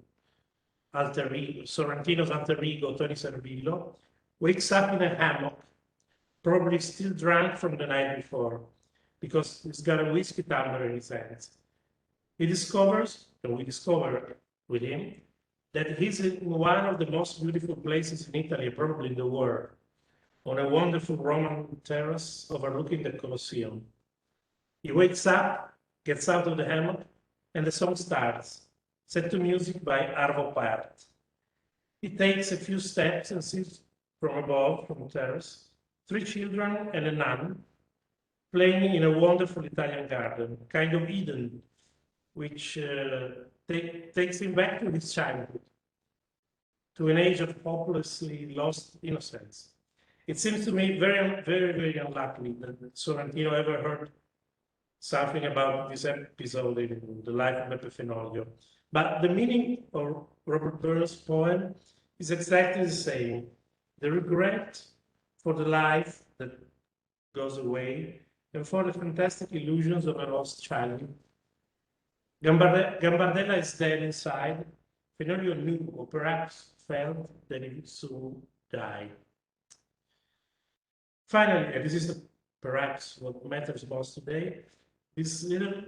Sorrentino's alter ego Tony Servillo, wakes up in a hammock, probably still drunk from the night before, because he's got a whiskey tumbler in his hands. He discovers, and we discover with him, that he's in one of the most beautiful places in Italy, probably in the world, on a wonderful Roman terrace overlooking the Colosseum. He wakes up, gets out of the hammock, and the song starts, set to music by Arvo Pärt. He takes a few steps and sees from above, from the terrace, 3 children and a nun playing in a wonderful Italian garden, kind of Eden, which takes him back to his childhood, to an age of hopelessly lost innocence. It seems to me very, very, very unlikely that Sorrentino ever heard something about this episode in the life of Beppe Fenoglio. But the meaning of Robert Burns' poem is exactly the same. The regret for the life that goes away and for the fantastic illusions of a lost child. Gambardella is dead inside. Fenoglio knew, or perhaps felt, that he would soon die. Finally, and this is perhaps what matters most today, this little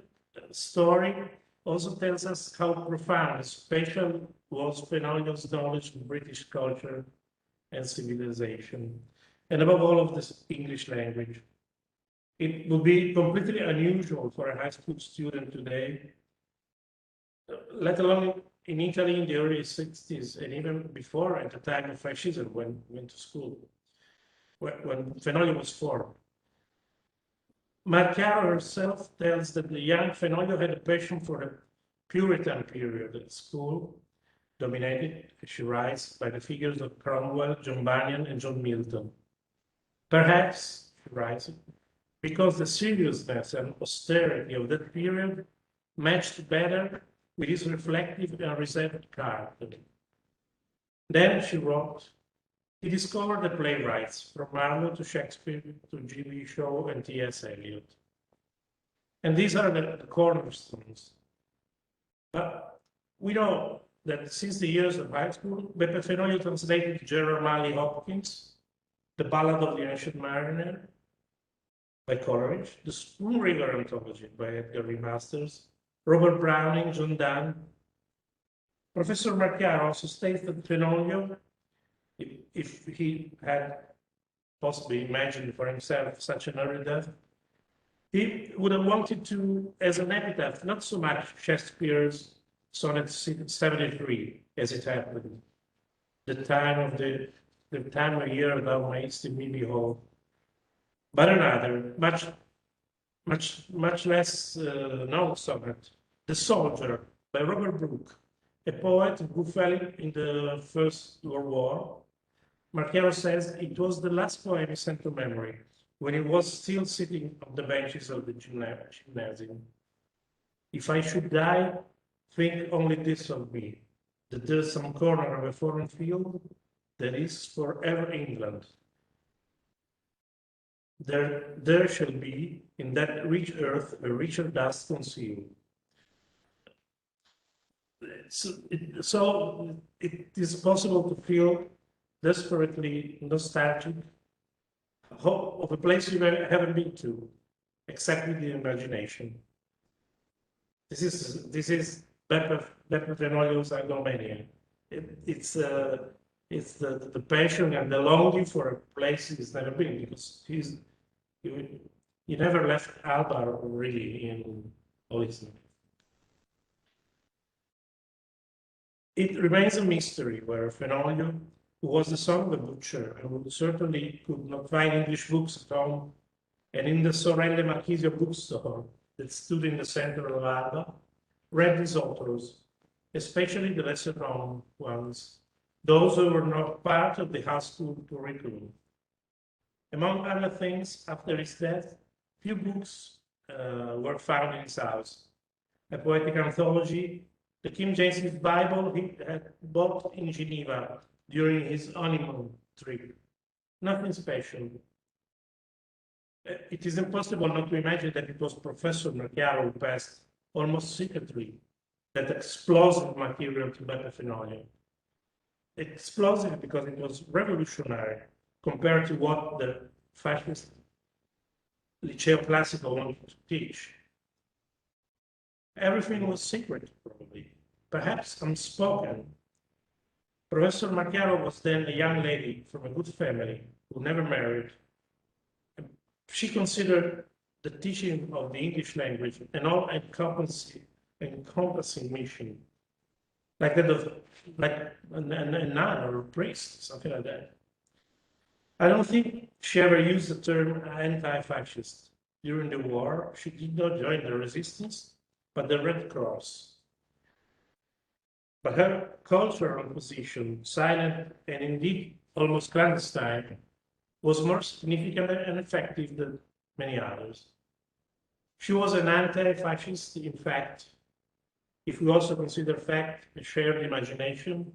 story also tells us how profound and special was Fenoglio's knowledge of British culture and civilization, and above all of this English language. It would be completely unusual for a high school student today, let alone in Italy in the early 60s, and even before, at the time of fascism, when he went to school, when Fenoglio was formed. Marchiaro herself tells that the young Fenoglio had a passion for the Puritan period at school, dominated, as she writes, by the figures of Cromwell, John Bunyan, and John Milton. Perhaps, she writes, because the seriousness and austerity of that period matched better with his reflective and reserved character. Then, she wrote, he discovered the playwrights, from Marlowe to Shakespeare to G.B. Shaw and T.S. Eliot. And these are the cornerstones. But we know that since the years of high school, Beppe Fenoglio translated Gerard Manley Hopkins, The Ballad of the Ancient Mariner by Coleridge, The Spoon River Anthology by Edgar Rice Masters, Robert Browning, John Donne. Professor Marchiaro also states that Fenoglio, if he had possibly imagined for himself such an early death, he would have wanted to, as an epitaph, not so much Shakespeare's Sonnet 73, as it happened, the time of year thou mayst in me behold, but another, much less known sonnet, The Soldier by Robert Brooke, a poet who fell in the First World War. Marchiaro says it was the last poem he sent to memory, when he was still sitting on the benches of the gymnasium. If I should die, think only this of me, that there's some corner of a foreign field that is forever England. There shall be in that rich earth a richer dust concealed. So it is possible to feel desperately nostalgic of a place you haven't been to, except with the imagination. This is Beppe Fenoglio's anglomania. It's the passion and the longing for a place he's never been, because he never left Alba really of its name. It remains a mystery where Fenoglio, who was the son of a butcher and who certainly could not find English books at home, and in the Sorelle Marchisio bookstore that stood in the center of Alba, read these authors, especially the lesser-known ones, those who were not part of the high school curriculum. Among other things, after his death, few books were found in his house. A poetic anthology, the King James Bible he had bought in Geneva during his honeymoon trip. Nothing special. It is impossible not to imagine that it was Professor Meneghello who passed almost secretly that explosive material to Beppe Fenoglio. Explosive because it was revolutionary compared to what the fascist Liceo Classico wanted to teach. Everything was secret, probably, perhaps unspoken. Professor Meneghello was then a young lady from a good family who never married. She considered the teaching of the English language an all-encompassing mission, like that of a nun or a priest, something like that. I don't think she ever used the term anti-fascist. During the war, she did not join the resistance, but the Red Cross. But her cultural position, silent and indeed almost clandestine, was more significant and effective than many others. She was an anti-fascist, in fact, if we also consider fact a shared imagination,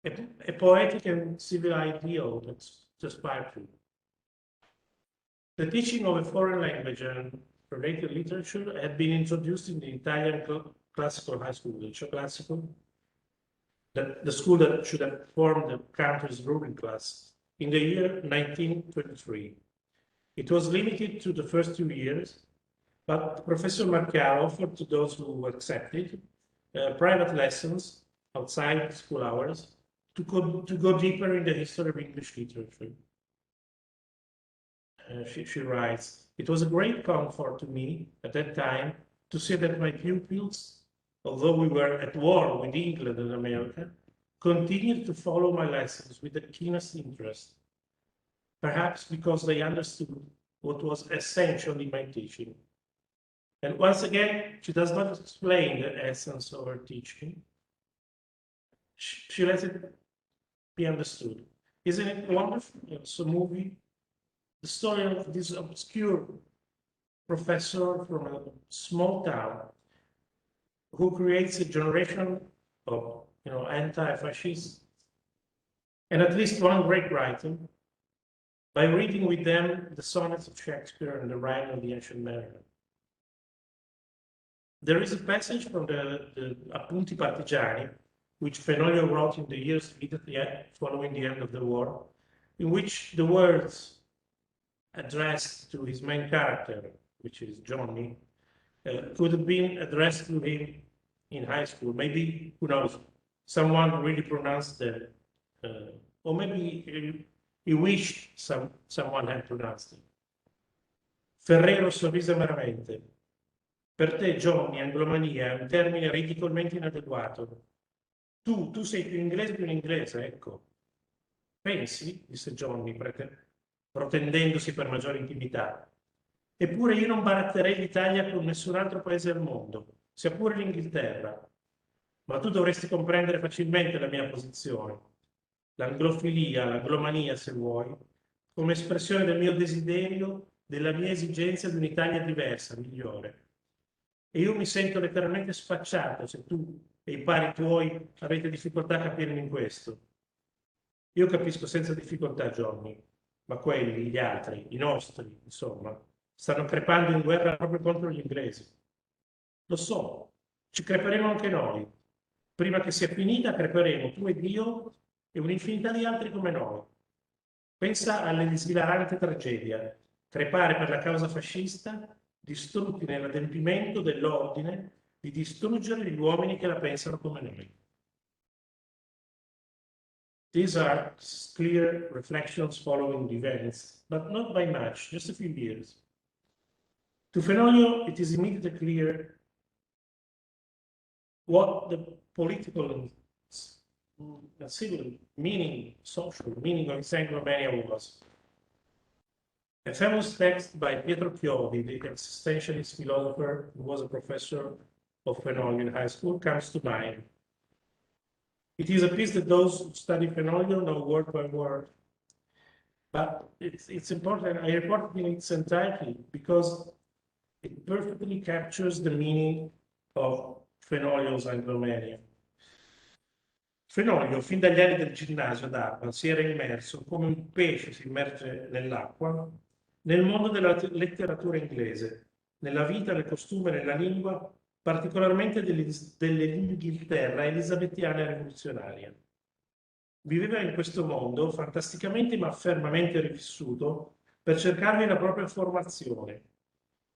a poetic and civil ideal that's just powerful. The teaching of a foreign language and related literature had been introduced in the Italian classical high school, the Liceo Classico, the school that should have formed the country's ruling class, in the year 1923. It was limited to the first 2 years, but Professor Meneghello offered to those who accepted private lessons outside school hours to go deeper in the history of English literature. She writes, "It was a great comfort to me at that time to see that my pupils, although we were at war with England and America, continued to follow my lessons with the keenest interest, perhaps because they understood what was essential in my teaching." And once again, she does not explain the essence of her teaching. She lets it be understood. Isn't it wonderful? It's a movie. The story of this obscure professor from a small town who creates a generation of anti-fascists and at least one great writer by reading with them the sonnets of Shakespeare and the Rime of the Ancient Mariner. There is a passage from the Appunti Partigiani, which Fenoglio wrote in the years immediately following the end of the war, in which the words addressed to his main character, which is Johnny, could have been addressed to him in high school. Maybe, who knows, someone really pronounced them, or maybe he wished someone had pronounced them. Ferrero sorrise amaramente. Per te, Johnny, anglomania è un termine ridicolmente inadeguato. Tu sei più inglese di un inglese, ecco. Pensi? Disse Johnny, protendendosi per maggiore intimità. Eppure io non baratterei l'Italia con nessun altro paese al mondo, sia pure l'Inghilterra. Ma tu dovresti comprendere facilmente la mia posizione. L'anglofilia, l'anglomania, se vuoi, come espressione del mio desiderio, della mia esigenza di un'Italia diversa, migliore. E io mi sento letteralmente spacciato se tu e i pari tuoi avete difficoltà a capirmi in questo. Io capisco senza difficoltà, Johnny, ma quelli, gli altri, i nostri, insomma, stanno crepando in guerra proprio contro gli inglesi. Lo so, ci creperemo anche noi. Prima che sia finita, creperemo tu ed io e un'infinità di altri come noi. Pensa all'esilarante tragedia, crepare per la causa fascista, distrutti nell'adempimento dell'ordine di distruggere gli uomini che la pensano come noi. These are clear reflections following the events, but not by much, just a few years. To Fenoglio, it is immediately clear what the political and civil meaning, social meaning of his anglomania was. A famous text by Piero, the existentialist philosopher who was a professor of Fenoglio in high school, comes to mind. It is a piece that those who study Fenoglio know word by word. But it's important, I report it in its entirety because it perfectly captures the meaning of Fenoglio's anglomania. Fenoglio, fin dagli anni del ginnasio d'Arma, si era immerso come un pesce si immerge nell'acqua nel mondo della letteratura inglese, nella vita, nel costume, nella lingua, particolarmente dell'Inghilterra elisabettiana e rivoluzionaria. Viveva in questo mondo fantasticamente ma fermamente rivissuto per cercarvi la propria formazione,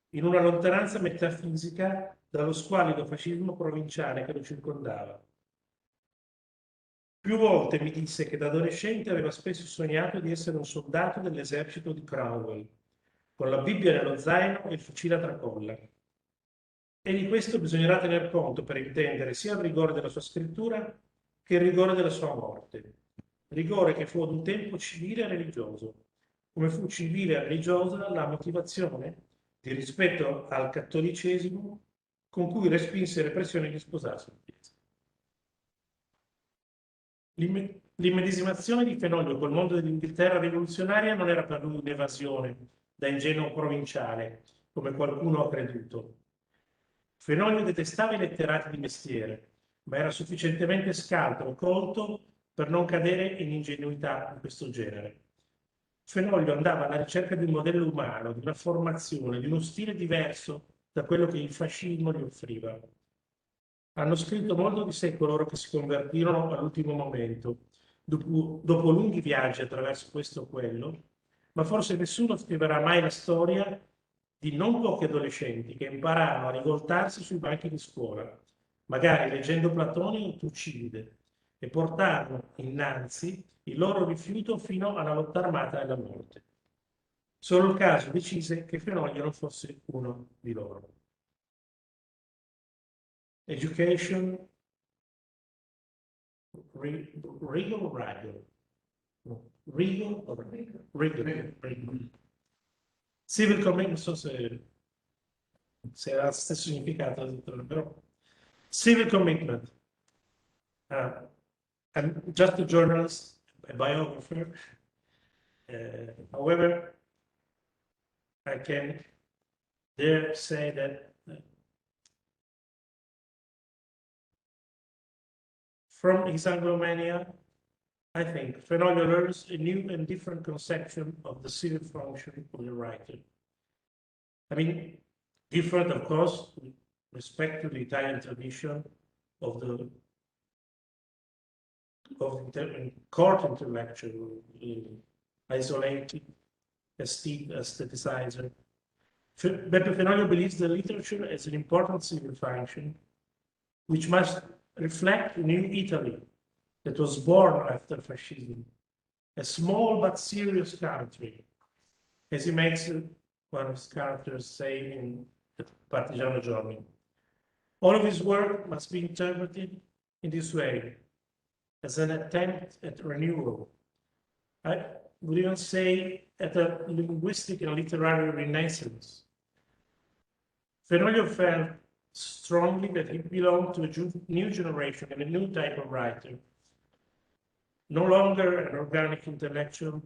in una lontananza metafisica dallo squallido fascismo provinciale che lo circondava. Più volte mi disse che da adolescente aveva spesso sognato di essere un soldato dell'esercito di Cromwell, con la Bibbia nello zaino e il fucile a tracolla. E di questo bisognerà tener conto per intendere sia il rigore della sua scrittura che il rigore della sua morte. Rigore che fu ad un tempo civile e religioso, come fu civile e religiosa la motivazione di rispetto al cattolicesimo con cui respinse le pressioni di sposarsi in chiesa. L'immedesimazione di Fenoglio col mondo dell'Inghilterra rivoluzionaria non era per lui un'evasione da ingenuo provinciale, come qualcuno ha creduto. Fenoglio detestava i letterati di mestiere, ma era sufficientemente scaltro e colto per non cadere in ingenuità di questo genere. Fenoglio andava alla ricerca di un modello umano, di una formazione, di uno stile diverso da quello che il fascismo gli offriva. Hanno scritto molto di sé coloro che si convertirono all'ultimo momento, dopo lunghi viaggi attraverso questo o quello, ma forse nessuno scriverà mai la storia di non pochi adolescenti che impararono a rivoltarsi sui banchi di scuola, magari leggendo Platone o Tucide, e portarono innanzi il loro rifiuto fino alla lotta armata e alla morte. Solo il caso decise che Fenoglio non fosse uno di loro. Education, Regal o Ragal? Regal o Regal? Civil commitment, non so se ha lo stesso significato, però civil commitment. I'm just a journalist, a biographer. However, I can dare say that from his anglomania, I think Fenoglio learns a new and different conception of the civil function of the writer. I mean, different, of course, with respect to the Italian tradition of the court intellectual, isolated, aestheticizer. Beppe Fenoglio believes that literature as an important civil function, which must reflect the new Italy that was born after fascism, a small but serious country, as he makes one of his characters say in the Partigiano Journey. All of his work must be interpreted in this way, as an attempt at renewal. I would even say at a linguistic and literary renaissance. Fenoglio felt strongly that he belonged to a new generation and a new type of writer. No longer an organic intellectual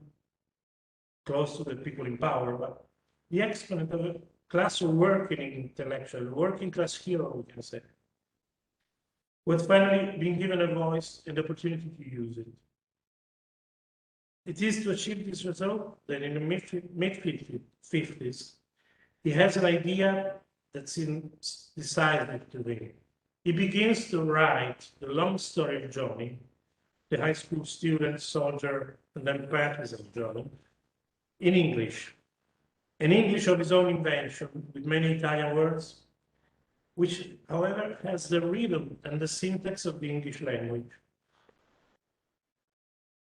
close to the people in power, but the exponent of a class of working intellectual, working class hero, we can say, who had finally been given a voice and opportunity to use it. It is to achieve this result that in the mid-50s, he has an idea that seems decisive to him. He begins to write the long story of Johnny, the high school student, soldier, and then partisan Johnny, in English. An English of his own invention, with many Italian words, which, however, has the rhythm and the syntax of the English language.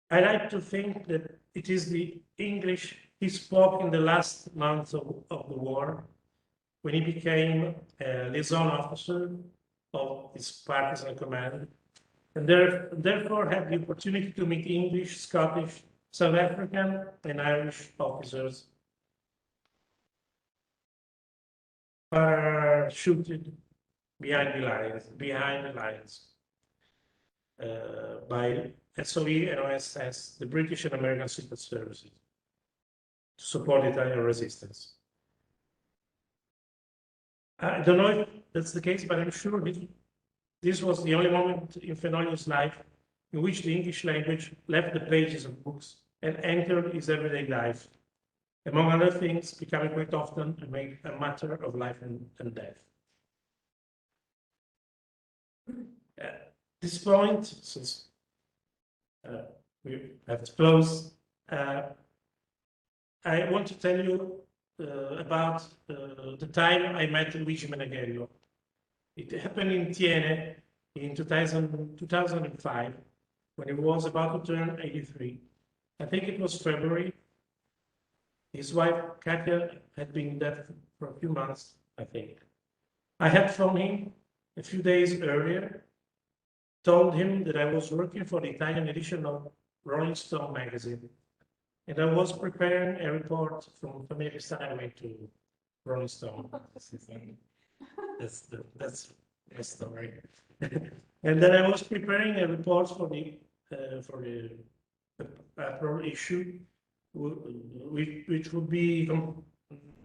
I like to think that it is the English he spoke in the last months of the war, when he became a liaison officer of his partisan command, and therefore had the opportunity to meet English, Scottish, South African, and Irish officers parachuted behind the lines by SOE and OSS, the British and American Secret Services, to support Italian resistance. I don't know if that's the case, but I'm sure this was the only moment in Fenoglio's life in which the English language left the pages of books and entered his everyday life, among other things, becoming quite often a matter of life and death. At this point, since we have to close, I want to tell you about the time I met Luigi Meneghello. It happened in Tiene in 2005, when he was about to turn 83. I think it was February. His wife, Katia, had been dead for a few months, I think. I had phoned him a few days earlier, told him that I was working for the Italian edition of Rolling Stone magazine, and I was preparing a report from Family Style to Rolling Stone. That's my story. And then I was preparing a report for the April issue, which would be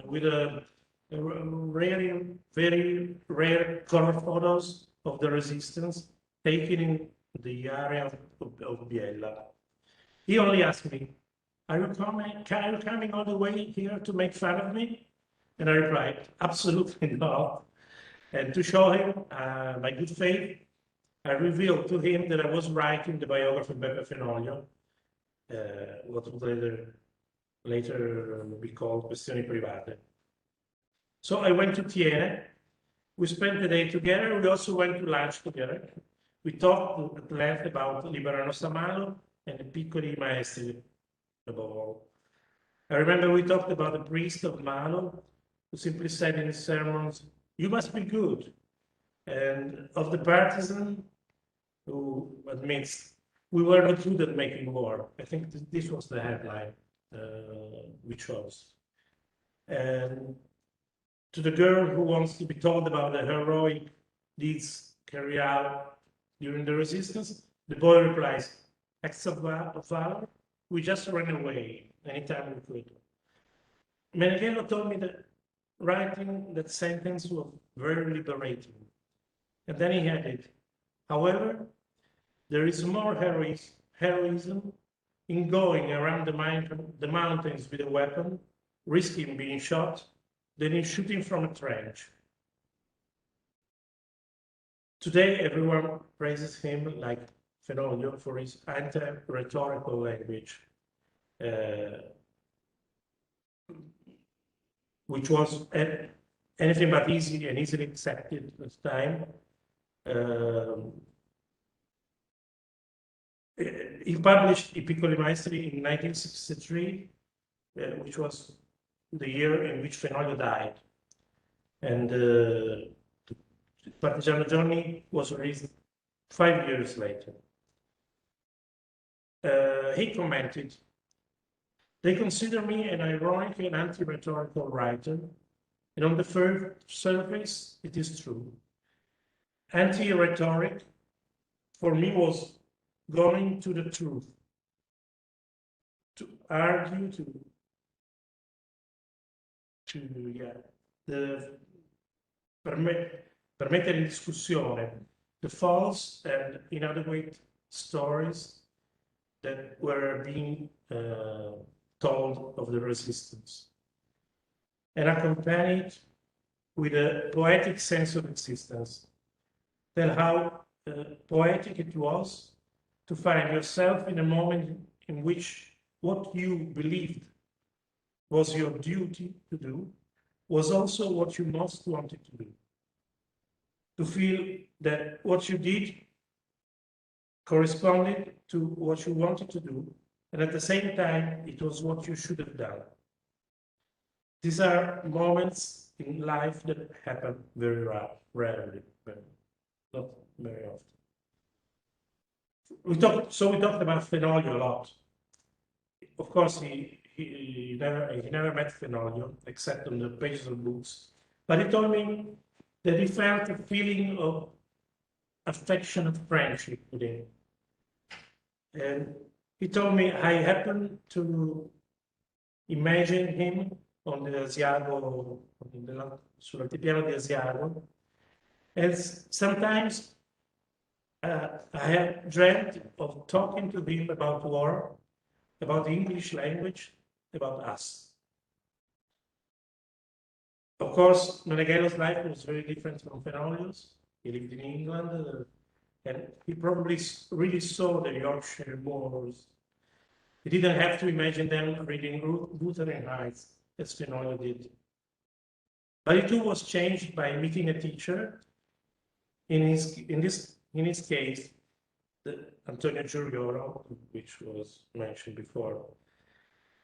with a really very rare color photos of the resistance taken in the area of Biella. He only asked me, are you coming all the way here to make fun of me? And I replied, absolutely not. And to show him my good faith, I revealed to him that I was writing the biography of Beppe Fenoglio, what would later be called Questioni Private. So I went to Tiene. We spent the day together. We also went to lunch together. We talked at length about Liberano Samalo and the piccoli maestri, above all. I remember we talked about the priest of Malo, who simply said in his sermons, "You must be good," and of the partisan who admits, "We were not good at making war." I think this was the headline we chose. And to the girl who wants to be told about the heroic deeds carried out during the resistance, the boy replies, "Acts of valor, we just ran away anytime we could." Meneghello told me that writing that sentence was very liberating. And then he added, "However, there is more heroism in going around the mountains with a weapon, risking being shot, than in shooting from a trench." Today, everyone praises him like Fenoglio for his anti-rhetorical language, which was anything but easy and easily accepted at the time. He published I Piccoli Maestri in 1963, which was the year in which Fenoglio died. And the Partigiano Journey was released 5 years later. He commented, "They consider me an ironic and anti-rhetorical writer, and on the first surface, it is true. Anti-rhetoric, for me, was going to the truth, to argue, permettere in discussione the false and inadequate stories that were being told of the resistance, and accompanied with a poetic sense of existence. Tell how poetic it was to find yourself in a moment in which what you believed was your duty to do was also what you most wanted to do. To feel that what you did corresponded to what you wanted to do, and at the same time, it was what you should have done. These are moments in life that happen very rarely. not very often. We talked about Fenoglio a lot. Of course, he never met Fenoglio except on the pages of books, but he told me that he felt a feeling of affectionate friendship with him. And he told me I happened to imagine him on the Asiago, sull'altipiano di Asiago, and sometimes I have dreamt of talking to him about war, about the English language, about us. Of course, Meneghello's life was very different from Fenoglio's. He lived in England, and he probably really saw the Yorkshire moors. He didn't have to imagine them reading Wuthering Heights, as Fenoglio did. But it too was changed by meeting a teacher. In his case, Antonio Giuriolo, which was mentioned before.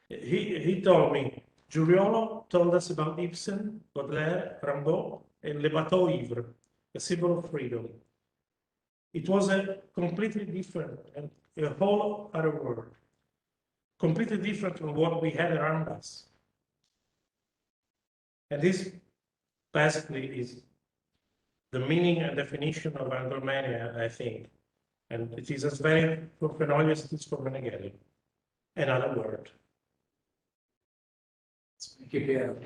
He told me, Giuriolo told us about Ibsen, Baudelaire, Rimbaud, and Le Bateau Ivre, a symbol of freedom. It was a completely different and a whole other world, completely different from what we had around us. And this basically is the meaning and definition of anglomania, I think. And it is as valid for Fenoglio as it is for Meneghello. Another word. Thank you, Piero.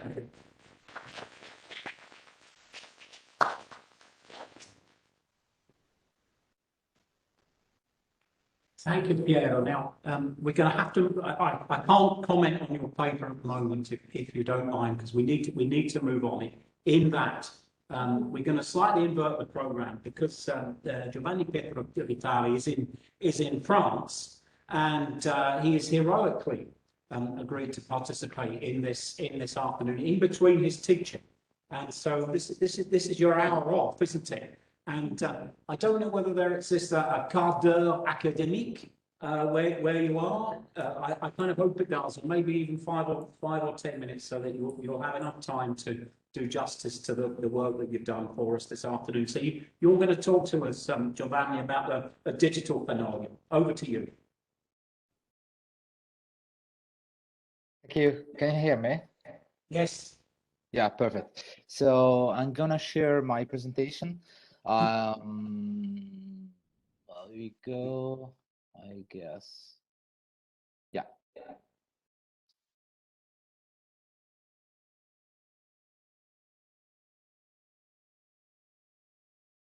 Thank you, Piero. Now, we're going to have to, I can't comment on your paper at the moment, if you don't mind, because we need to move on. In that, we're going to slightly invert the program because Giovanni Pietro Vitali is in France, and he is heroically agreed to participate in this afternoon, in between his teaching. And so this is your hour off, isn't it? And I don't know whether there exists a quart d'heure académique where you are. I kind of hope it does, or maybe even 5 or 10 minutes, so that you'll have enough time to do justice to the work that you've done for us this afternoon. So you're going to talk to us, Giovanni, about the digital Fenoglio. Over to you. Thank you. Can you hear me? Yes. Yeah, perfect. So I'm gonna share my presentation. There we go, I guess. Yeah.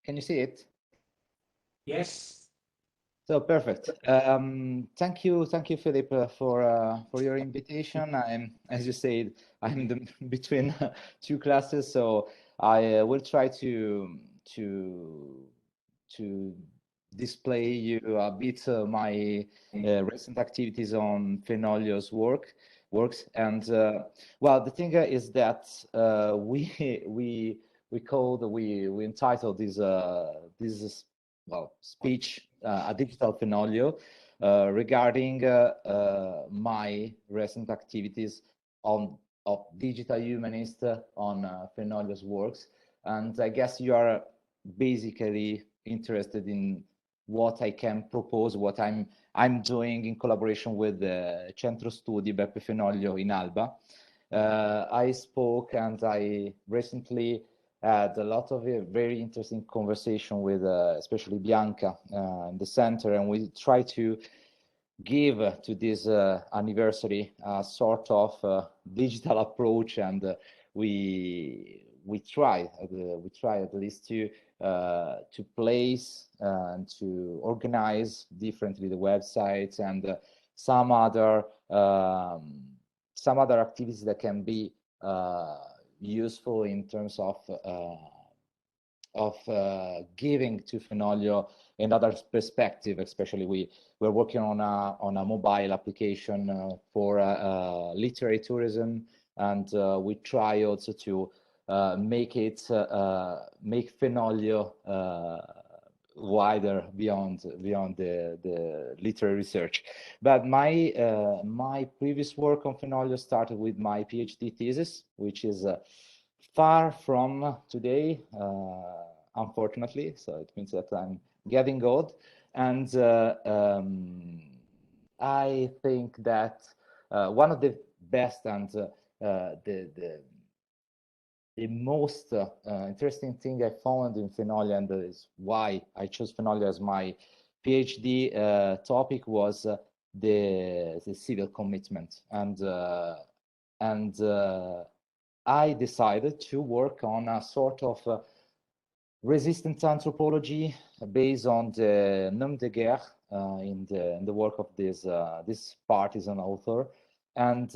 Can you see it? Yes. So perfect. Thank you, Philip, for your invitation. As you said, I'm between two classes, so I will try to display you a bit my recent activities on Fenoglio's works. And well, the thing is that we entitled this speech a digital Fenoglio regarding my recent activities of digital humanist on Fenoglio's works. And I guess you are basically interested in what I can propose, what I'm doing in collaboration with the Centro Studi Beppe Fenoglio in Alba. I spoke and I recently had a lot of very interesting conversation with especially Bianca in the center, and we try to give to this anniversary a sort of digital approach, and we try at least to place and to organize differently the websites and some other activities that can be useful in terms of giving to Fenoglio another perspective. Especially we're working on a mobile application for literary tourism, and we try also to make Fenoglio wider beyond the literary research. But my previous work on Fenoglio started with my PhD thesis, which is far from today unfortunately. So it means that I'm getting old. And I think that one of the best and the most interesting thing I found in Fenoglio, and is why I chose Fenoglio as my PhD topic, was the civil commitment. And I decided to work on a sort of resistance anthropology based on the nom de guerre in the work of this partisan author. And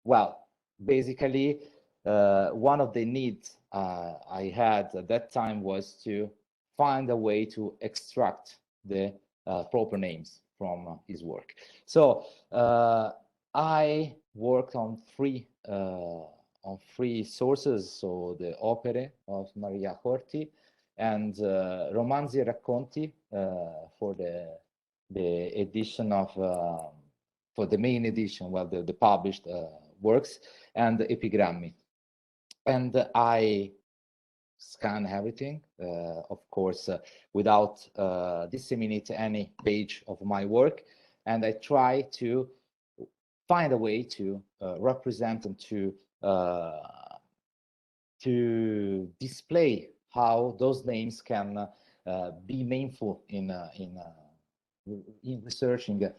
well, basically, one of the needs I had at that time was to find a way to extract the proper names from his work. So I worked on three sources, so the opere of Maria Horthy and romanzi e racconti for the edition of for the main edition, well, the published works, and the epigrammi. And I scan everything, of course, without disseminate any page of my work, and I try to find a way to represent and to display how those names can be meaningful in researching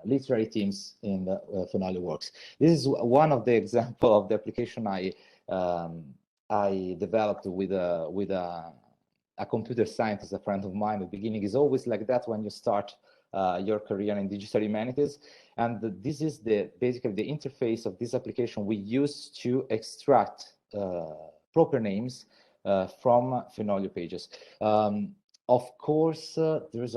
literary themes in the Fenoglio works. This is one of the example of the application I developed with a computer scientist, a friend of mine. At the beginning is always like that when you start your career in digital humanities. And this is basically the interface of this application we use to extract proper names from Fenoglio pages. Of course, there's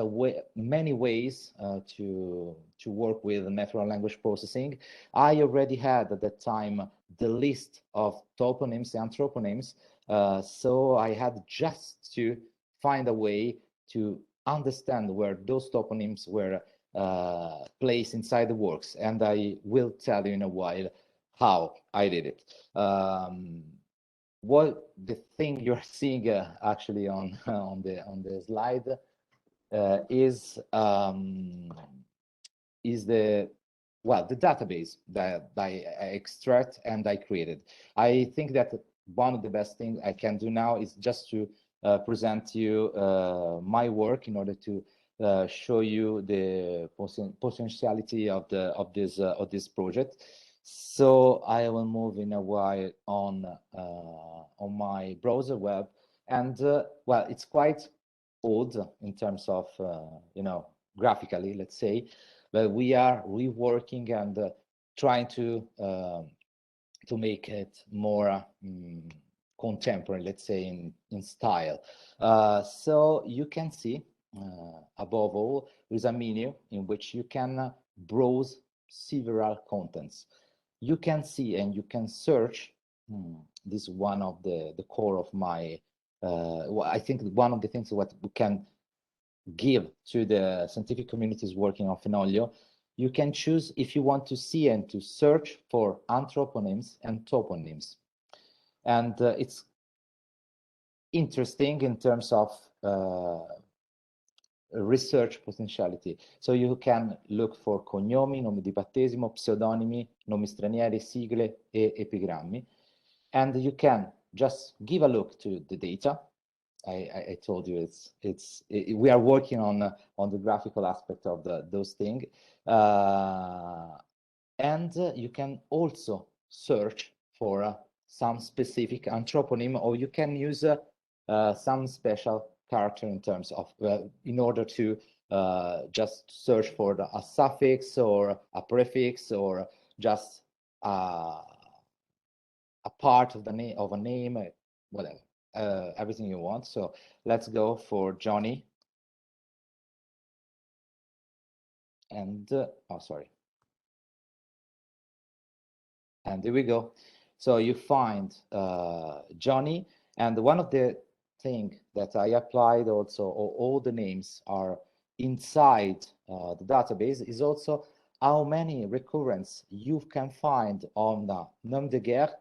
many ways to work with natural language processing. I already had at that time the list of toponyms and anthroponyms, so I had just to find a way to understand where those toponyms were placed inside the works, and I will tell you in a while how I did it. What the thing you're seeing actually on the slide is the database that I extract and I created. I think that one of the best things I can do now is just to present you my work in order to show you the potentiality of this project. So I will move in a while on my browser web, and well, it's quite old in terms of graphically, let's say, but we are reworking and trying to make it more contemporary, let's say, in style. So you can see above all is a menu in which you can browse several contents. You can see and you can search. This is one of the core of my I think one of the things what we can give to the scientific communities working on Fenoglio. You can choose if you want to see and to search for anthroponyms and toponyms, and it's interesting in terms of research potentiality. So you can look for cognomi, nomi di battesimo, pseudonimi, nomi stranieri, sigle e epigrammi, and you can just give a look to the data. I told you we are working on the graphical aspect of those things, and you can also search for some specific anthroponym, or you can use some special character in terms of in order to just search for a suffix or a prefix or just a part of the name of a name, whatever. Everything you want. So let's go for Johnny. And oh, sorry. And there we go. So you find Johnny, and one of the things that I applied also, all the names are inside the database, is also how many recurrence you can find on the nom de guerre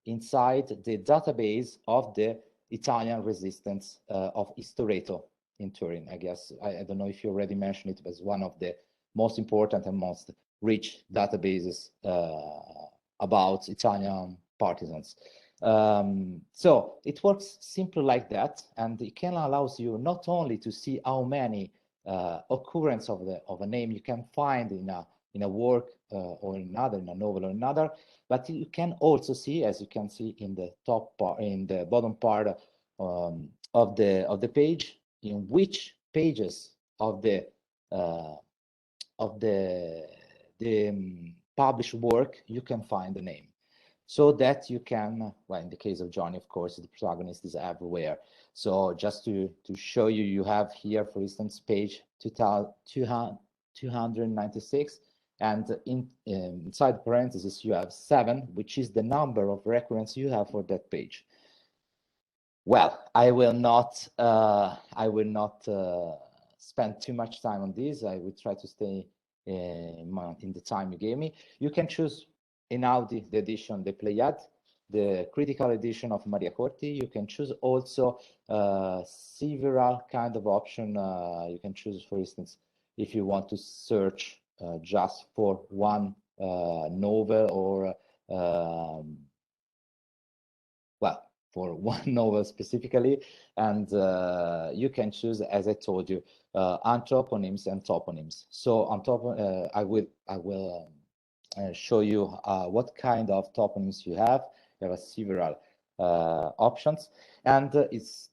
inside the database of the Italian resistance of Istoreto in Turin. I guess, I don't know if you already mentioned it, but it's one of the most important and most rich databases about Italian partisans. So it works simply like that, and it can allows you not only to see how many occurrence of a name you can find in a work or in another, in a novel or another, but you can also see, as you can see in the top part, in the bottom part of the page, in which pages of the published work you can find the name, so that you can, well, in the case of Johnny, of course, the protagonist is everywhere. So just to show you, you have here, for instance, page 296, and inside parentheses you have 7, which is the number of recurrence you have for that page. Well, I will not spend too much time on this. I will try to stay in the time you gave me. You can choose in Audi the edition, the Pleiad, the critical edition of Maria Corti. You can choose also several kind of option. You can choose, for instance, if you want to search just for one novel, or well, for one novel specifically, and you can choose, as I told you, anthroponyms and toponyms. So on top, I will show you what kind of toponyms you have. There are several options, and this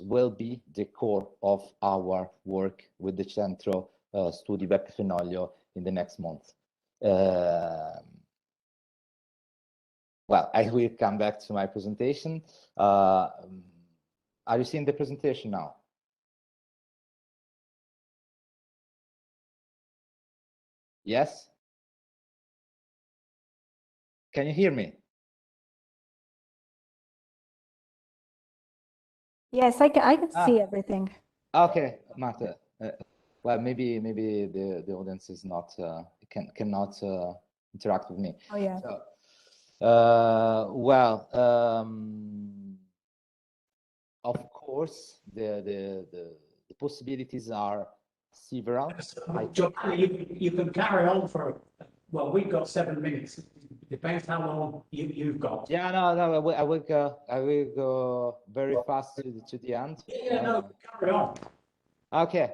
will be the core of our work with the Centro Studi Beppe Fenoglio in the next month. Well, I will come back to my presentation. Are you seeing the presentation now? Yes? Can you hear me? Yes, I can see everything. Okay, Marta. Well, maybe the audience is not cannot interact with me. Oh yeah. So, well, of course, the possibilities are several. You can carry on for, well, we've got 7 minutes. Depends how long you've got. Yeah, no, I will go very fast to the end. Yeah, no, carry on. Okay.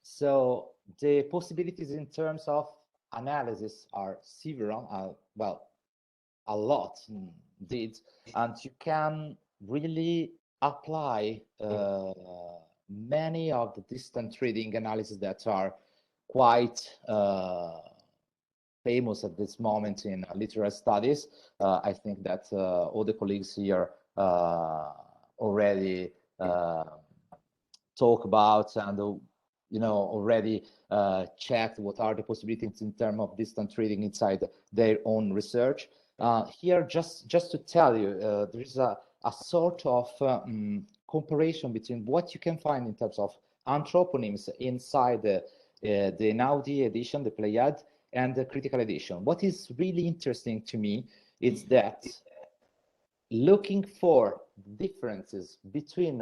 So the possibilities in terms of analysis are several, well, a lot indeed, and you can really apply many of the distant reading analysis that are quite famous at this moment in literary studies. I think that all the colleagues here already talk about and already checked what are the possibilities in terms of distant reading inside their own research. Here, just to tell you, there is a sort of comparison between what you can find in terms of anthroponyms inside the Einaudi edition, the Pleiad, and the critical edition. What is really interesting to me is that looking for differences between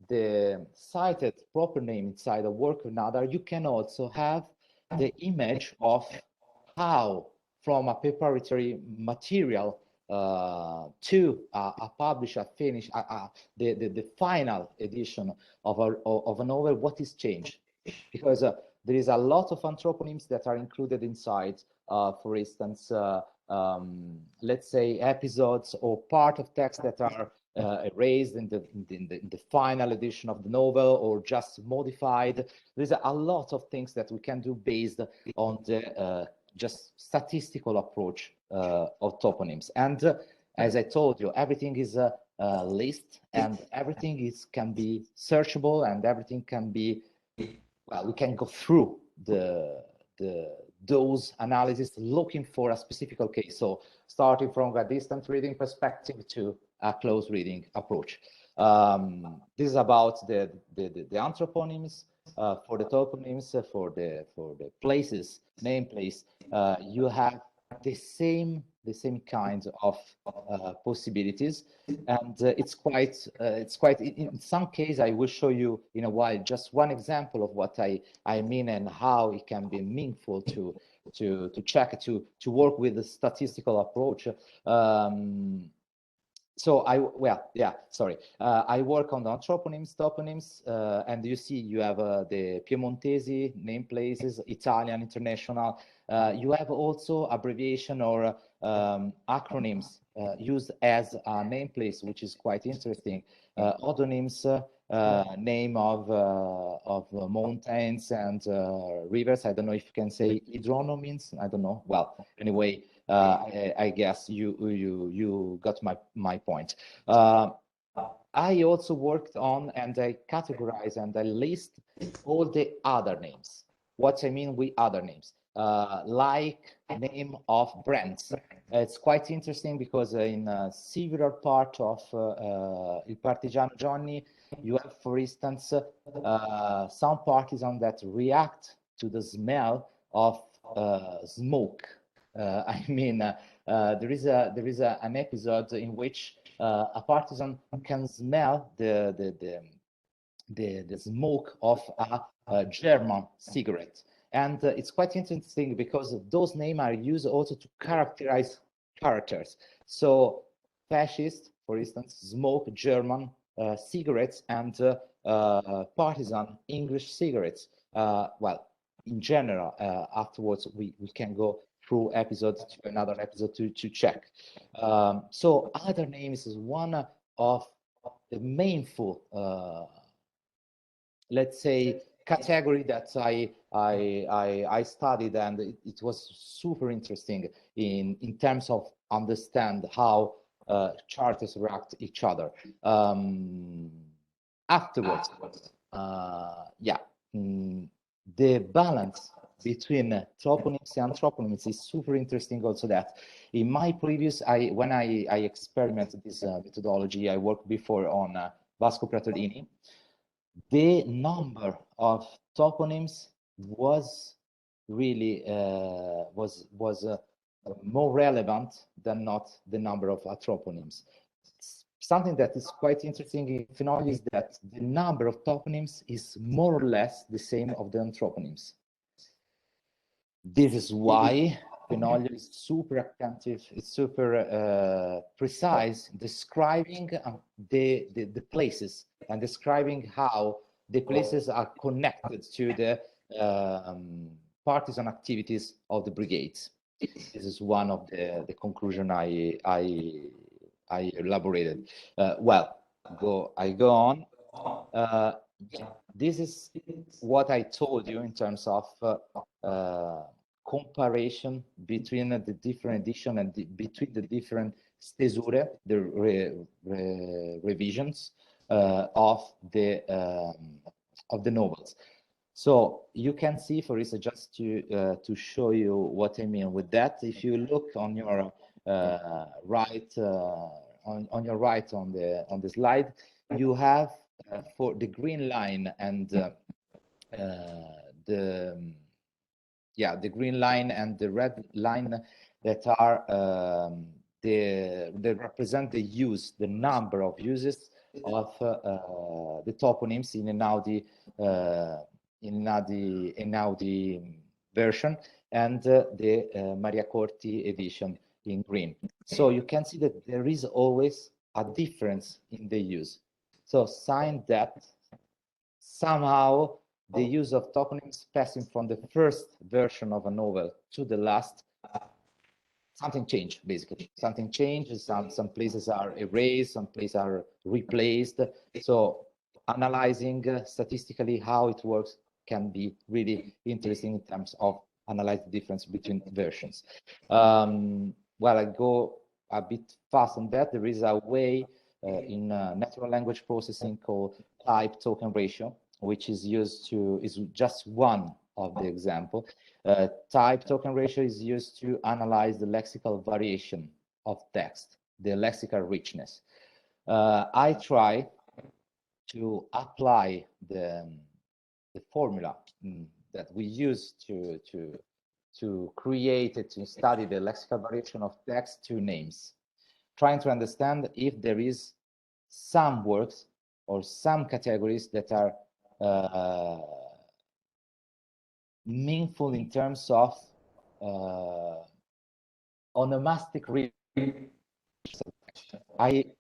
the cited proper name inside a work or another, you can also have the image of how, from a preparatory material to a published, a finished, the final edition of a novel, what is changed? Because there is a lot of anthroponyms that are included inside, for instance, let's say episodes or part of text that are erased in the final edition of the novel, or just modified. There's a lot of things that we can do based on the just statistical approach of toponyms. And as I told you, everything is a list, and everything can be searchable, and everything can be, well, we can go through those analysis looking for a specific case. So starting from a distant reading perspective to a close reading approach. This is about the anthroponyms. For the toponyms, for the places, name place, you have the same the same kind of possibilities, and it's quite in some case I will show you in a while just one example of what I mean and how it can be meaningful to check to work with the statistical approach. So I work on the anthroponyms, toponyms, and you see you have the Piemontese name places, Italian, international. You have also abbreviation or acronyms used as a name place, which is quite interesting. Odonyms, name of mountains and rivers. I don't know if you can say hydronyms. I don't know. Well, anyway. I guess you got my point. I also worked on and I categorize and I list all the other names. What I mean with other names, like name of brands. It's quite interesting because in several part of Il Partigiano Johnny, you have, for instance, some partisans that react to the smell of smoke. I mean, there is an episode in which a partisan can smell the smoke of a German cigarette, and it's quite interesting because those names are used also to characterize characters. So, fascist, for instance, smoke German cigarettes, and partisan English cigarettes. Well, in general, afterwards we can go through episodes to another episode to check. So other names is one of the mainful, let's say, category that I studied, and it was super interesting in terms of understand how charters react each other. Afterwards, the balance between toponyms and anthroponyms is super interesting also. That in my previous, when I experimented this methodology, I worked before on Vasco Pratolini. The number of toponyms was really more relevant than not the number of anthroponyms. Something that is quite interesting in Fenoglio is that the number of toponyms is more or less the same of the anthroponyms. This is why Fenoglio is super attentive, it's super precise, describing the places and describing how the places are connected to the partisan activities of the brigades. This is one of the conclusion I elaborated. Well, I go on. This is what I told you in terms of comparison between the different edition and between the different stesure, the revisions of the novels. So you can see, for instance, just to show you what I mean with that, if you look on your right on your right on the slide, you have for the green line and the green line and the red line that are they represent the number of uses of the toponyms in Einaudi version, and the Maria Corti edition in green. So you can see that there is always a difference in the use. So sign that somehow the use of toponyms passing from the first version of a novel to the last, something changed, basically. Something changed, some places are erased, some places are replaced. So analyzing statistically how it works can be really interesting in terms of analyze the difference between versions. Well, I go a bit fast on that. There is a way in natural language processing called type token ratio, which is used to, is just one of the example. Type token ratio is used to analyze the lexical variation of text, the lexical richness. I try to apply the formula that we use to to create to study the lexical variation of text to names, trying to understand if there is some works or some categories that are meaningful in terms of onomastic.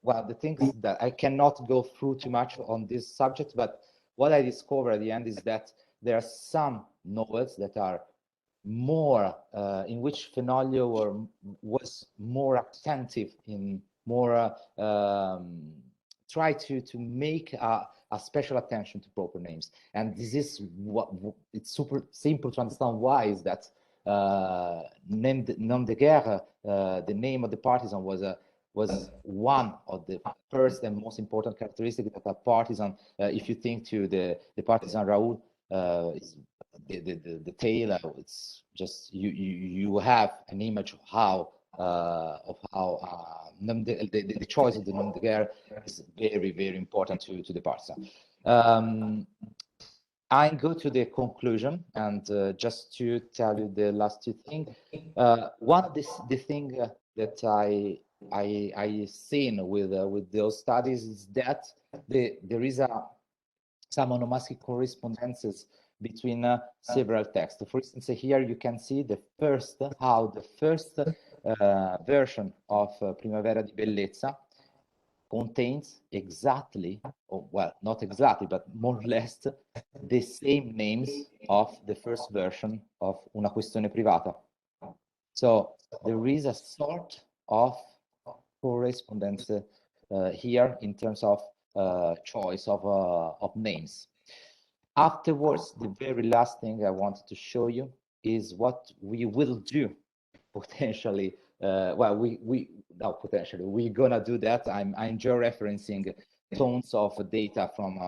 Well, the thing is that I cannot go through too much on this subject, but what I discovered at the end is that there are some novels that are more in which Fenoglio was more attentive, in more try to make a special attention to proper names. And this is what it's super simple to understand why is that nom de guerre, the name of the partisan, was one of the first and most important characteristics of a partisan. If you think to the partisan Raoul, the tale, it's just you have an image of how the choice of the nom de guerre is very, very important to the partisan. I go to the conclusion, and just to tell you the last two things. One of the thing that I seen with those studies is that there is some onomastic correspondences between several texts. For instance, here you can see how the first version of Primavera di Bellezza contains exactly, or well, not exactly, but more or less the same names of the first version of Una questione privata. So there is a sort of correspondence here in terms of choice of names. Afterwards, the very last thing I wanted to show you is what we will do potentially. Well, potentially we're gonna do that. I enjoy referencing tons of data from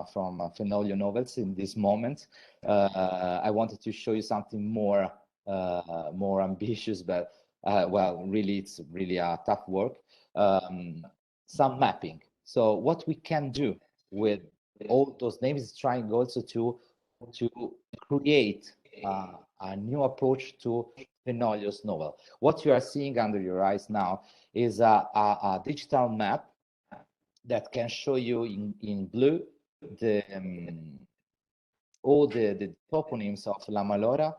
Fenoglio novels in this moment. I wanted to show you something more ambitious, but well, really, it's really a tough work. Some mapping. So what we can do with all those names is trying also to create a new approach to Fenoglio's novel. What you are seeing under your eyes now is a digital map that can show you in blue the all the toponyms of La Malora.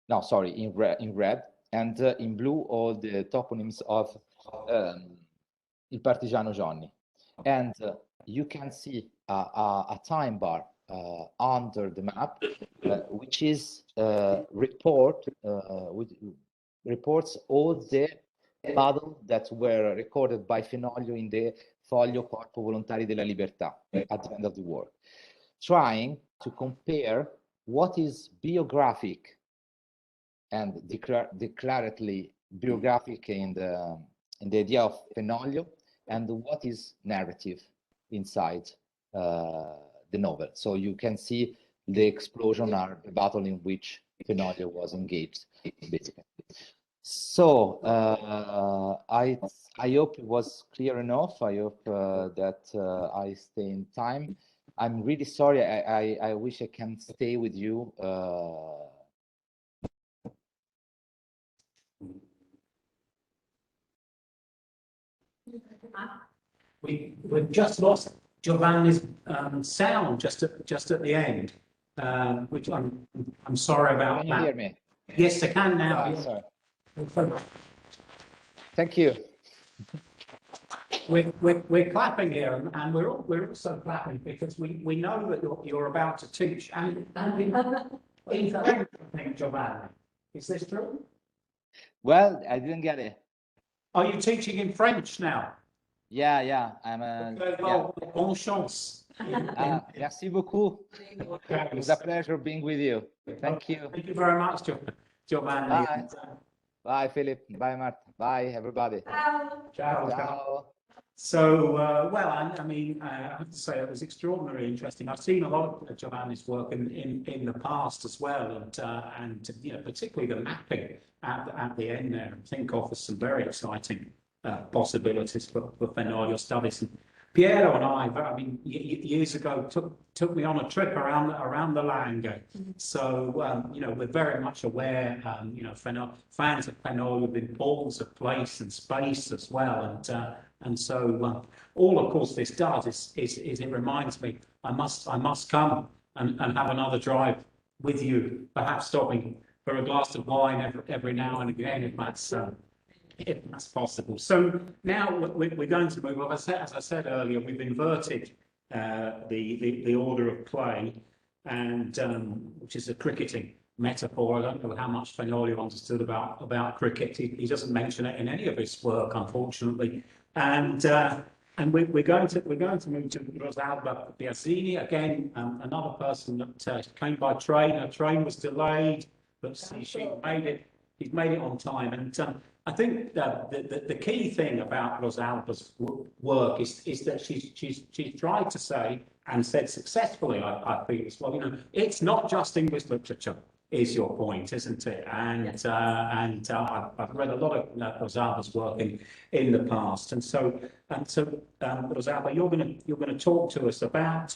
No, sorry, in red, and in blue all the toponyms of Il Partigiano Johnny. And you can see a time bar under the map, which is reports all the battles that were recorded by Fenoglio in the Foglio Corpo Volontari della Libertà at the end of the war, trying to compare what is biographic and declarately biographic in the idea of Fenoglio, and what is narrative inside the novel. So you can see the explosion are the battle in which Fenoglio was engaged, basically. So I hope it was clear enough. I hope that I stay in time. I'm really sorry. I wish I can stay with you. We've just lost Giovanni's sound just at the end, which I'm sorry about. Can you hear me? Yes, I can now. Oh, sorry. Thank you. We're clapping here, and we're also clapping because we know that you're about to teach and in French, I think, Giovanni. Is this true? Well, I didn't get it. Are you teaching in French now? Yeah. I'm Well, bonne chance. Merci beaucoup. It was a pleasure being with you. Thank you. Thank you very much, Giovanni. Bye. Bye, Philip. Bye, Marta. Bye, everybody. Ciao. Ciao. So, well, I mean, I have to say it was extraordinarily interesting. I've seen a lot of Giovanni's work in the past as well, and you know, particularly the mapping at the end there. I think offers some very exciting possibilities for Fenoglio studies. And Piero and I mean, years ago, took me on a trip around the Langer. So, you know, we're very much aware, you know, fans of Fenoglio, the importance of place and space as well. And so, all of course this does is it reminds me I must come and have another drive with you, perhaps stopping for a glass of wine every now and again, if that's possible. So now we're going to move on. As I said earlier, we've inverted the order of play, and which is a cricketing metaphor. I don't know how much Fenoglio understood about cricket. He doesn't mention it in any of his work, unfortunately. And we're going to move to Rosalba Biasini again, another person that came by train. Her train was delayed, but she made it. He's made it on time, and I think the key thing about Rosalba's work is that she's tried to say, and said successfully, I think as well. You know, it's not just English literature, is your point, isn't it? And I've read a lot of Rosalba's work in the past, and so Rosalba, you're gonna talk to us about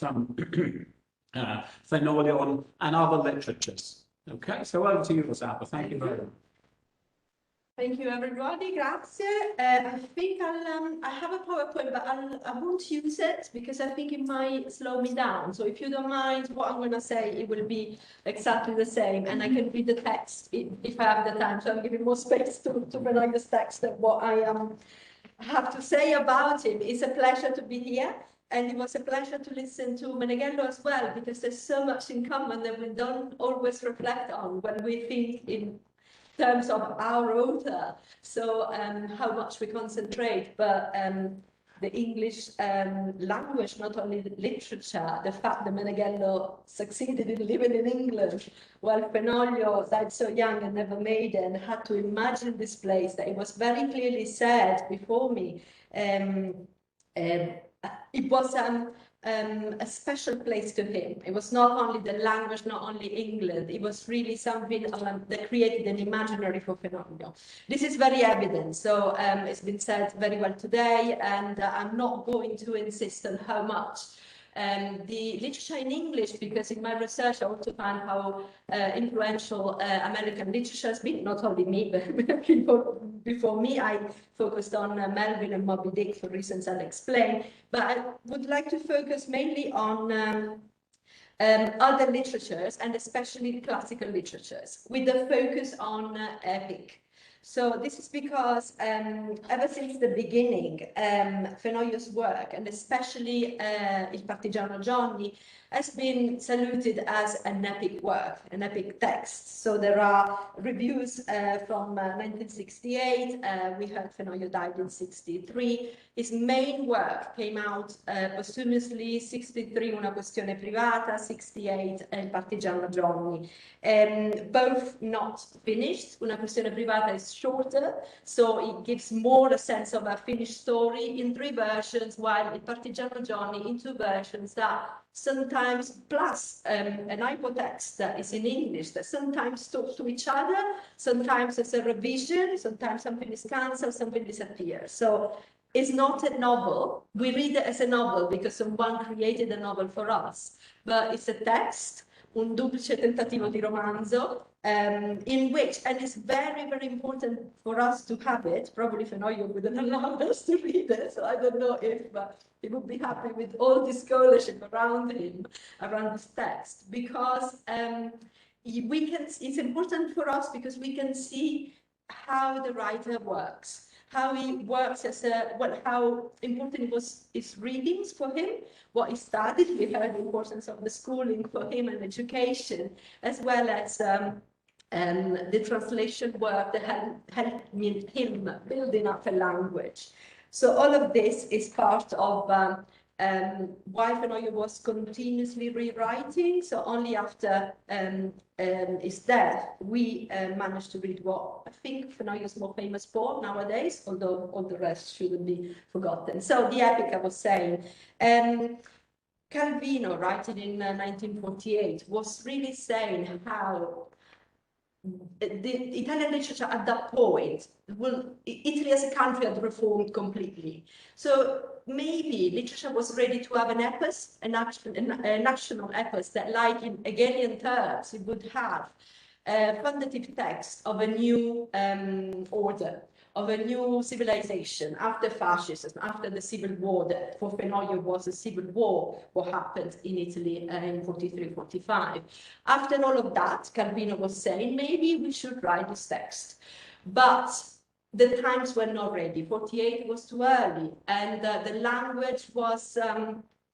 Fenoglio and other literatures. Okay, so over to you, Rosalba. Thank you very much. Thank you, everybody. Grazie. I think I have a PowerPoint, but I won't use it because I think it might slow me down. So if you don't mind what I'm going to say, it will be exactly the same. And I can read the text if I have the time. So I'm giving more space to Meneghello's text than what I have to say about him. It's a pleasure to be here. And it was a pleasure to listen to Meneghello as well, because there's so much in common that we don't always reflect on when we think in terms of our author, so how much we concentrate, but the English language, not only the literature, the fact that Meneghello succeeded in living in England, while Fenoglio died so young and never made it, and had to imagine this place that it was very clearly said before me. It was a special place to him. It was not only the language, not only England, it was really something that created an imaginary for Fenoglio. This is very evident, so it's been said very well today, and I'm not going to insist on how much the literature in English, because in my research I want to find how influential American literature has been, not only me, but people before me. I focused on Melville and Moby Dick for reasons I'll explain, but I would like to focus mainly on other literatures, and especially classical literatures, with a focus on epic. So this is because ever since the beginning, Fenoglio's work, and especially Il Partigiano Johnny, has been saluted as an epic work, an epic text. So there are reviews from 1968. We heard Fenoglio died in 63. His main work came out posthumously, 63 Una questione privata, 68 Il Partigiano Johnny. Both not finished. Una questione privata is shorter, so it gives more a sense of a finished story in 3 versions, while Il Partigiano Johnny in 2 versions that sometimes plus an hypotext that is in English that sometimes talk to each other, sometimes as a revision, sometimes something is cancelled, something disappears. So it's not a novel. We read it as a novel because someone created a novel for us, but it's a text, un duplice tentativo di romanzo, in which, and it's very, very important for us to have it, probably Fenoglio wouldn't allow us to read it, so I don't know if he would be happy with all the scholarship around him, around this text, because it's important for us because we can see how the writer works, how he works as how important was his readings for him, what he studied. We heard the importance of the schooling for him and education, as well as the translation work that helped him building up a language. So all of this is part of why Fenoglio was continuously rewriting. So only after his death, we managed to read what I think Fenoglio's more famous poem nowadays, although all the rest shouldn't be forgotten. So the epic I was saying. Calvino, writing in 1948, was really saying how the Italian literature at that point, Italy as a country had reformed completely. So maybe literature was ready to have an epos, a national epos that, like in Hegelian terms, it would have a fundative text of a new order, of a new civilization after fascism, after the civil war, that for Fenoglio was a civil war, what happened in Italy in 43-45. After all of that, Calvino was saying, maybe we should write this text. But the times were not ready. 48 was too early, and the language was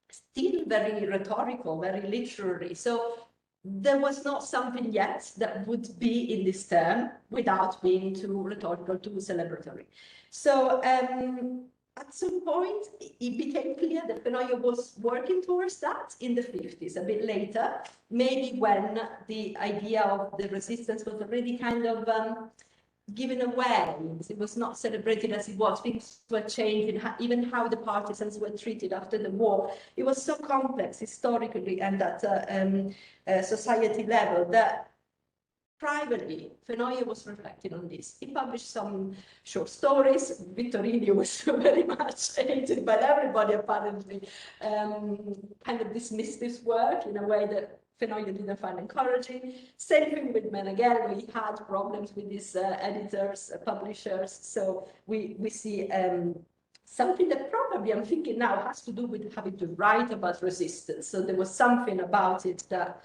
still very rhetorical, very literary. So there was not something yet that would be in this term without being too rhetorical, too celebratory. So at some point, it became clear that Fenoglio was working towards that in the 50s, a bit later, maybe when the idea of the resistance was already kind of given away. It was not celebrated as it was. Things were changing, even how the partisans were treated after the war. It was so complex historically and at society level that privately, Fenoglio was reflecting on this. He published some short stories. Vittorini was very much hated by everybody, apparently, kind of dismissed his work in a way that Fenoglio didn't find encouraging. Same thing with Meneghello. He had problems with his editors, publishers. So we see something that probably, I'm thinking now, has to do with having to write about resistance. So there was something about it that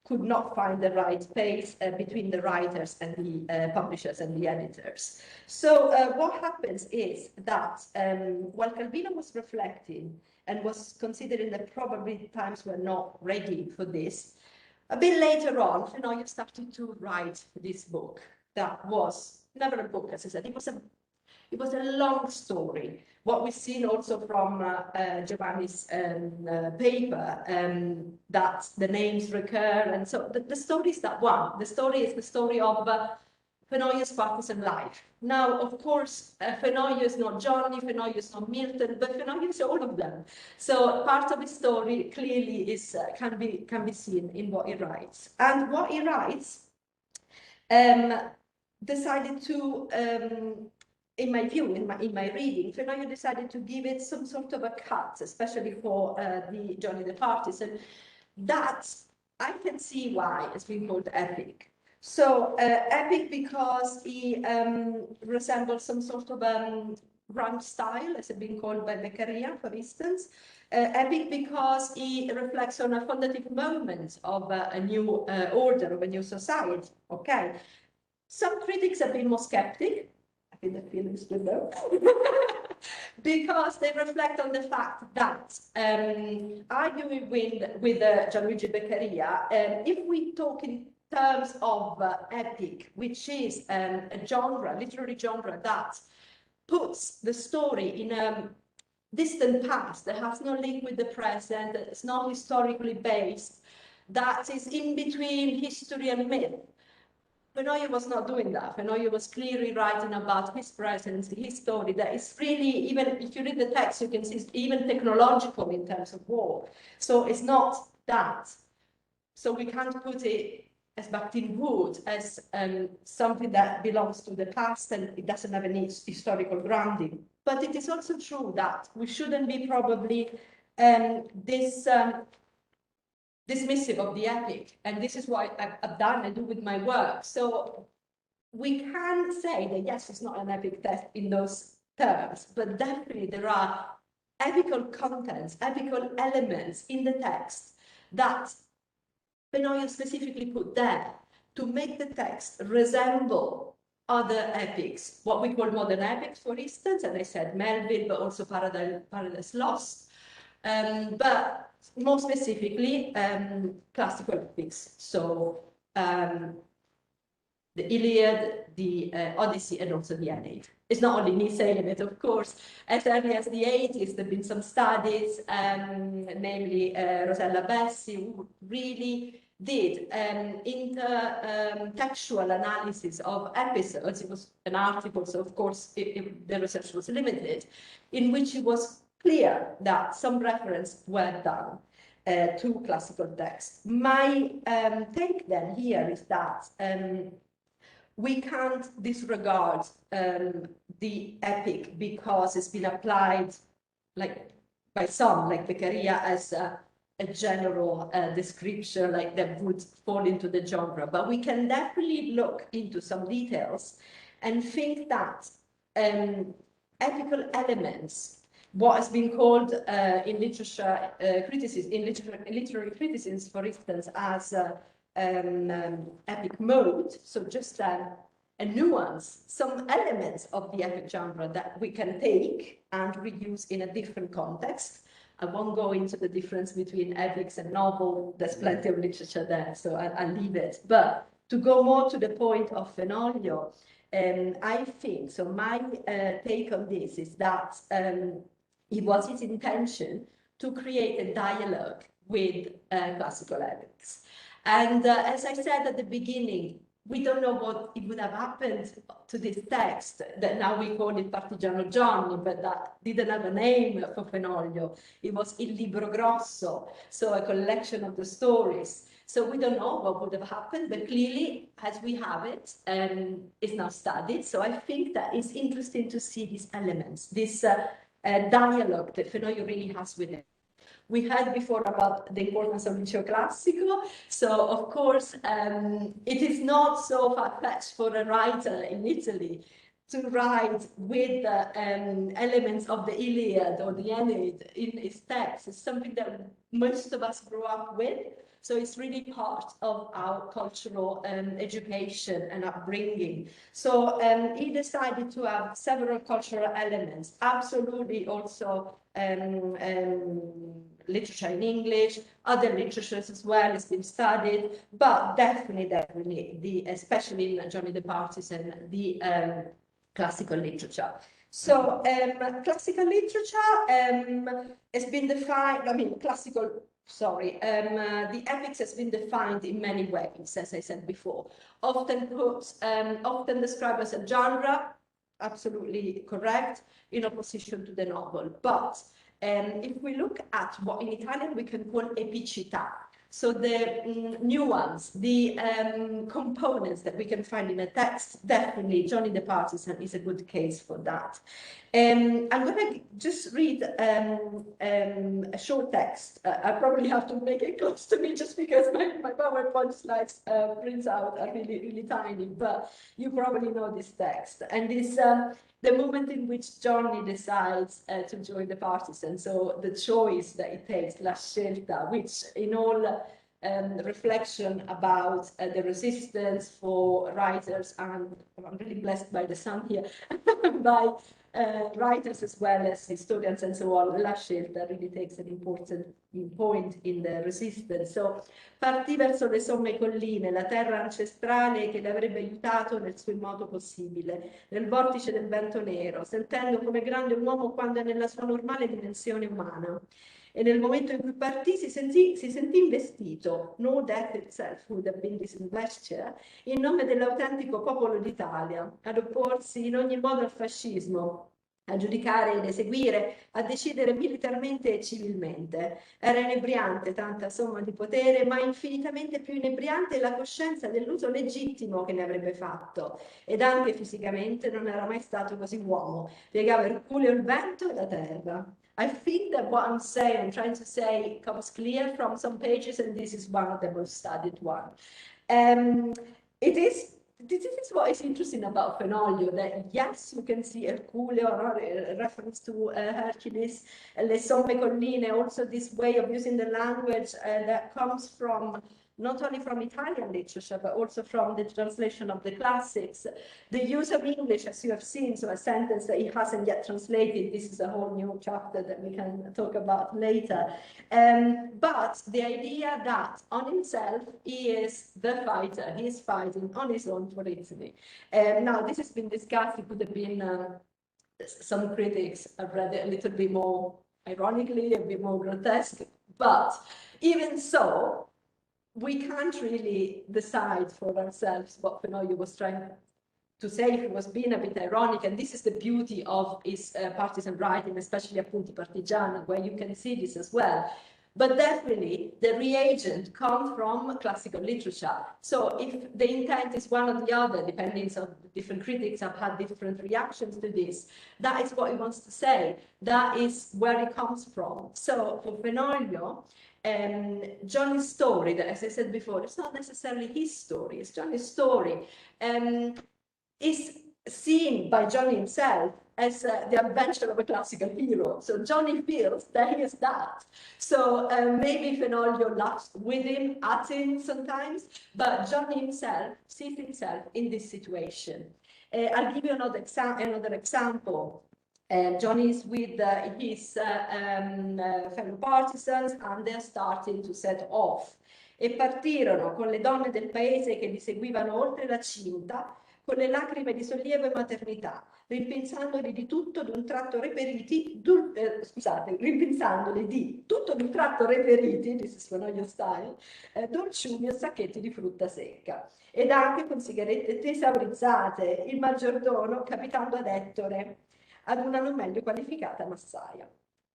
could not find the right pace between the writers and the publishers and the editors. So what happens is that while Calvino was reflecting and was considering that probably times were not ready for this, a bit later on, Fenoglio started to write this book that was never a book, as I said. It was a long story. What we've seen also from Giovanni's paper, that the names recur. And so the story is that one. The story is the story of Fenoglio's partisan life. Now, of course, Fenoglio is not Johnny, Fenoglio is not Milton, but Fenoglio is all of them. So part of his story clearly is can be seen in what he writes. And what he writes decided to in my view, in my reading, Fenoglio decided to give it some sort of a cut, especially for the Johnny the Partisan. That I can see why it's been called epic. So epic because he resembles some sort of rhyme style, as it's been called by Beccaria, for instance. Epic because he reflects on a fundative moment of a new order, of a new society. Okay. Some critics have been more skeptic. I think the feelings below. Because they reflect on the fact that, arguing with Gianluigi Beccaria, if we talk in terms of epic, which is a genre, literary genre that puts the story in a distant past, that has no link with the present, that is not historically based, that is in between history and myth. Fenoglio was not doing that. Fenoglio was clearly writing about his presence, his story, that is really, even if you read the text, you can see it's even technological in terms of war. So it's not that. So we can't put it as Bakhtin would, as something that belongs to the past and it doesn't have any historical grounding. But it is also true that we shouldn't be probably dismissive of the epic, and this is what I've done and do with my work. So we can say that yes, it's not an epic text in those terms, but definitely there are epical contents, epical elements in the text that Fenoglio specifically put there to make the text resemble other epics, what we call modern epics, for instance, and I said Melville, but also Paradise Lost, but more specifically, classical epics. So the Iliad, the Odyssey, and also the Aeneid. It's not only me saying it, of course. As early as the 80s, there have been some studies, namely Rosalba Biasini, who really did intertextual analysis of episodes. It was an article, so of course the research was limited, in which it was clear that some reference were done to classical texts. My take then here is that we can't disregard the epic because it's been applied like by some, like Beccaria, as a general description, like that would fall into the genre. But we can definitely look into some details and think that epical elements, what has been called in literature criticism, in literary criticism, for instance, as epic mode, so just a nuance, some elements of the epic genre that we can take and reuse in a different context. I won't go into the difference between epics and novel, there's plenty of literature there, so I'll leave it. But to go more to the point of Fenoglio, I think, so my take on this is that it was his intention to create a dialogue with classical epics. And as I said at the beginning, we don't know what it would have happened to this text that now we call it Partigiano Johnny, but that didn't have a name for Fenoglio. It was Il Libro Grosso, so a collection of the stories. So we don't know what would have happened, but clearly, as we have it, it's now studied. So I think that it's interesting to see these elements, this dialogue that Fenoglio really has with it. We heard before about the importance of Liceo Classico. So, of course, it is not so far-fetched for a writer in Italy to write with elements of the Iliad or the Aeneid in his text. It's something that most of us grew up with. So it's really part of our cultural education and upbringing. So he decided to have several cultural elements, absolutely also literature in English, other literatures as well has been studied, but definitely, especially in Johnny the Partisan, the classical literature. So classical literature has been defined, the epics has been defined in many ways, as I said before. Often described as a genre, absolutely correct, in opposition to the novel. But if we look at what in Italian we can call epicità, so the nuance, the components that we can find in a text, definitely Johnny the Partisan is a good case for that. I'm going to just read a short text. I probably have to make it close to me just because my PowerPoint slides prints out are really, really tiny, but you probably know this text. And this the moment in which Johnny decides to join the partisan, so the choice that it takes, la scelta, which in all reflection about the resistance for writers, and I'm really blessed by the sun here, by writers as well as historians and so on, la scelta really takes an important point in the resistance. So, partì verso le somme colline, la terra ancestrale che le avrebbe aiutato nel suo modo possibile, nel vortice del vento nero, sentendo come grande un uomo quando è nella sua normale dimensione umana. E nel momento in cui partì si sentì investito, no death itself would have been this investiture, in nome dell'autentico popolo d'Italia, ad opporsi in ogni modo al fascismo, a giudicare ed eseguire, a decidere militarmente e civilmente. Era inebriante tanta somma di potere, ma infinitamente più inebriante la coscienza dell'uso legittimo che ne avrebbe fatto. Ed anche fisicamente non era mai stato così uomo. Piegava Erculeo il vento e la terra. I think that what I'm trying to say comes clear from some pages, and this is one of the most studied one. This is what is interesting about Fenoglio, that yes, you can see Herculeo, a reference to Hercules, Le Somme Colline, also this way of using the language that comes from not only from Italian literature, but also from the translation of the classics. The use of English, as you have seen, so a sentence that he hasn't yet translated, this is a whole new chapter that we can talk about later. But the idea that on himself, he is the fighter, he is fighting on his own for Italy. Now, this has been discussed, it could have been, some critics have read it a little bit more ironically, a bit more grotesque, but even so, we can't really decide for ourselves what Fenoglio was trying to say. He was being a bit ironic, and this is the beauty of his partisan writing, especially Appunti Partigiani, where you can see this as well. But definitely the reagent comes from classical literature. So if the intent is one or the other, depending on different critics have had different reactions to this, that is what he wants to say. That is where it comes from. So for Fenoglio, Johnny's story, that, as I said before, it's not necessarily his story, it's Johnny's story, is seen by Johnny himself as the adventure of a classical hero. So Johnny feels that he is that. So maybe Fenoglio laughs with him, at him sometimes, but Johnny himself sees himself in this situation. I'll give you another example. Johnny is with his fellow partisans and they're starting to set off. E partirono con le donne del paese che li seguivano oltre la cinta, con le lacrime di sollievo e maternità, rimpensandoli di tutto d'un tratto reperiti, rimpensandoli di tutto d'un tratto reperiti, this is Fenoglio style, dolciumi o sacchetti di frutta secca. Ed anche con sigarette tesaurizzate, il maggiordomo capitando ad Ettore, ad una non meglio qualificata massaia.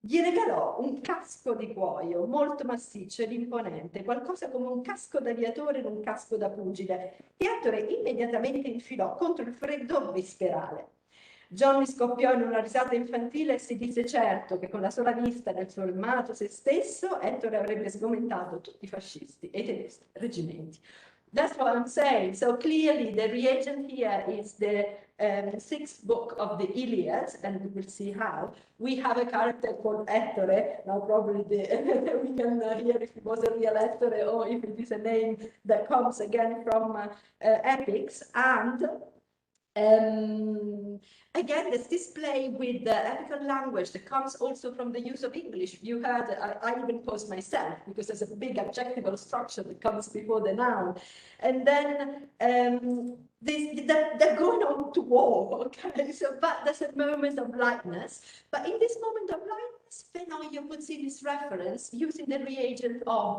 Gli regalò un casco di cuoio molto massiccio ed imponente, qualcosa come un casco d'aviatore in un casco da pugile, che Ettore immediatamente infilò contro il freddo viscerale. Johnny scoppiò in una risata infantile e si disse certo che con la sola vista del suo armato se stesso Ettore avrebbe sgomentato tutti i fascisti e i tedeschi reggimenti. That's what I'm saying. So clearly the reagent here is the sixth book of the Iliad, and we will see how. We have a character called Ettore. Now probably we can hear if it was a real Ettore or if it is a name that comes again from epics. And again, this display with the epical language that comes also from the use of English. You heard, I even posed myself, because there's a big adjectival structure that comes before the noun. And then they're going on to war, okay? So, but there's a moment of lightness. But in this moment of lightness, Fenoglio puts in this reference using the reagent of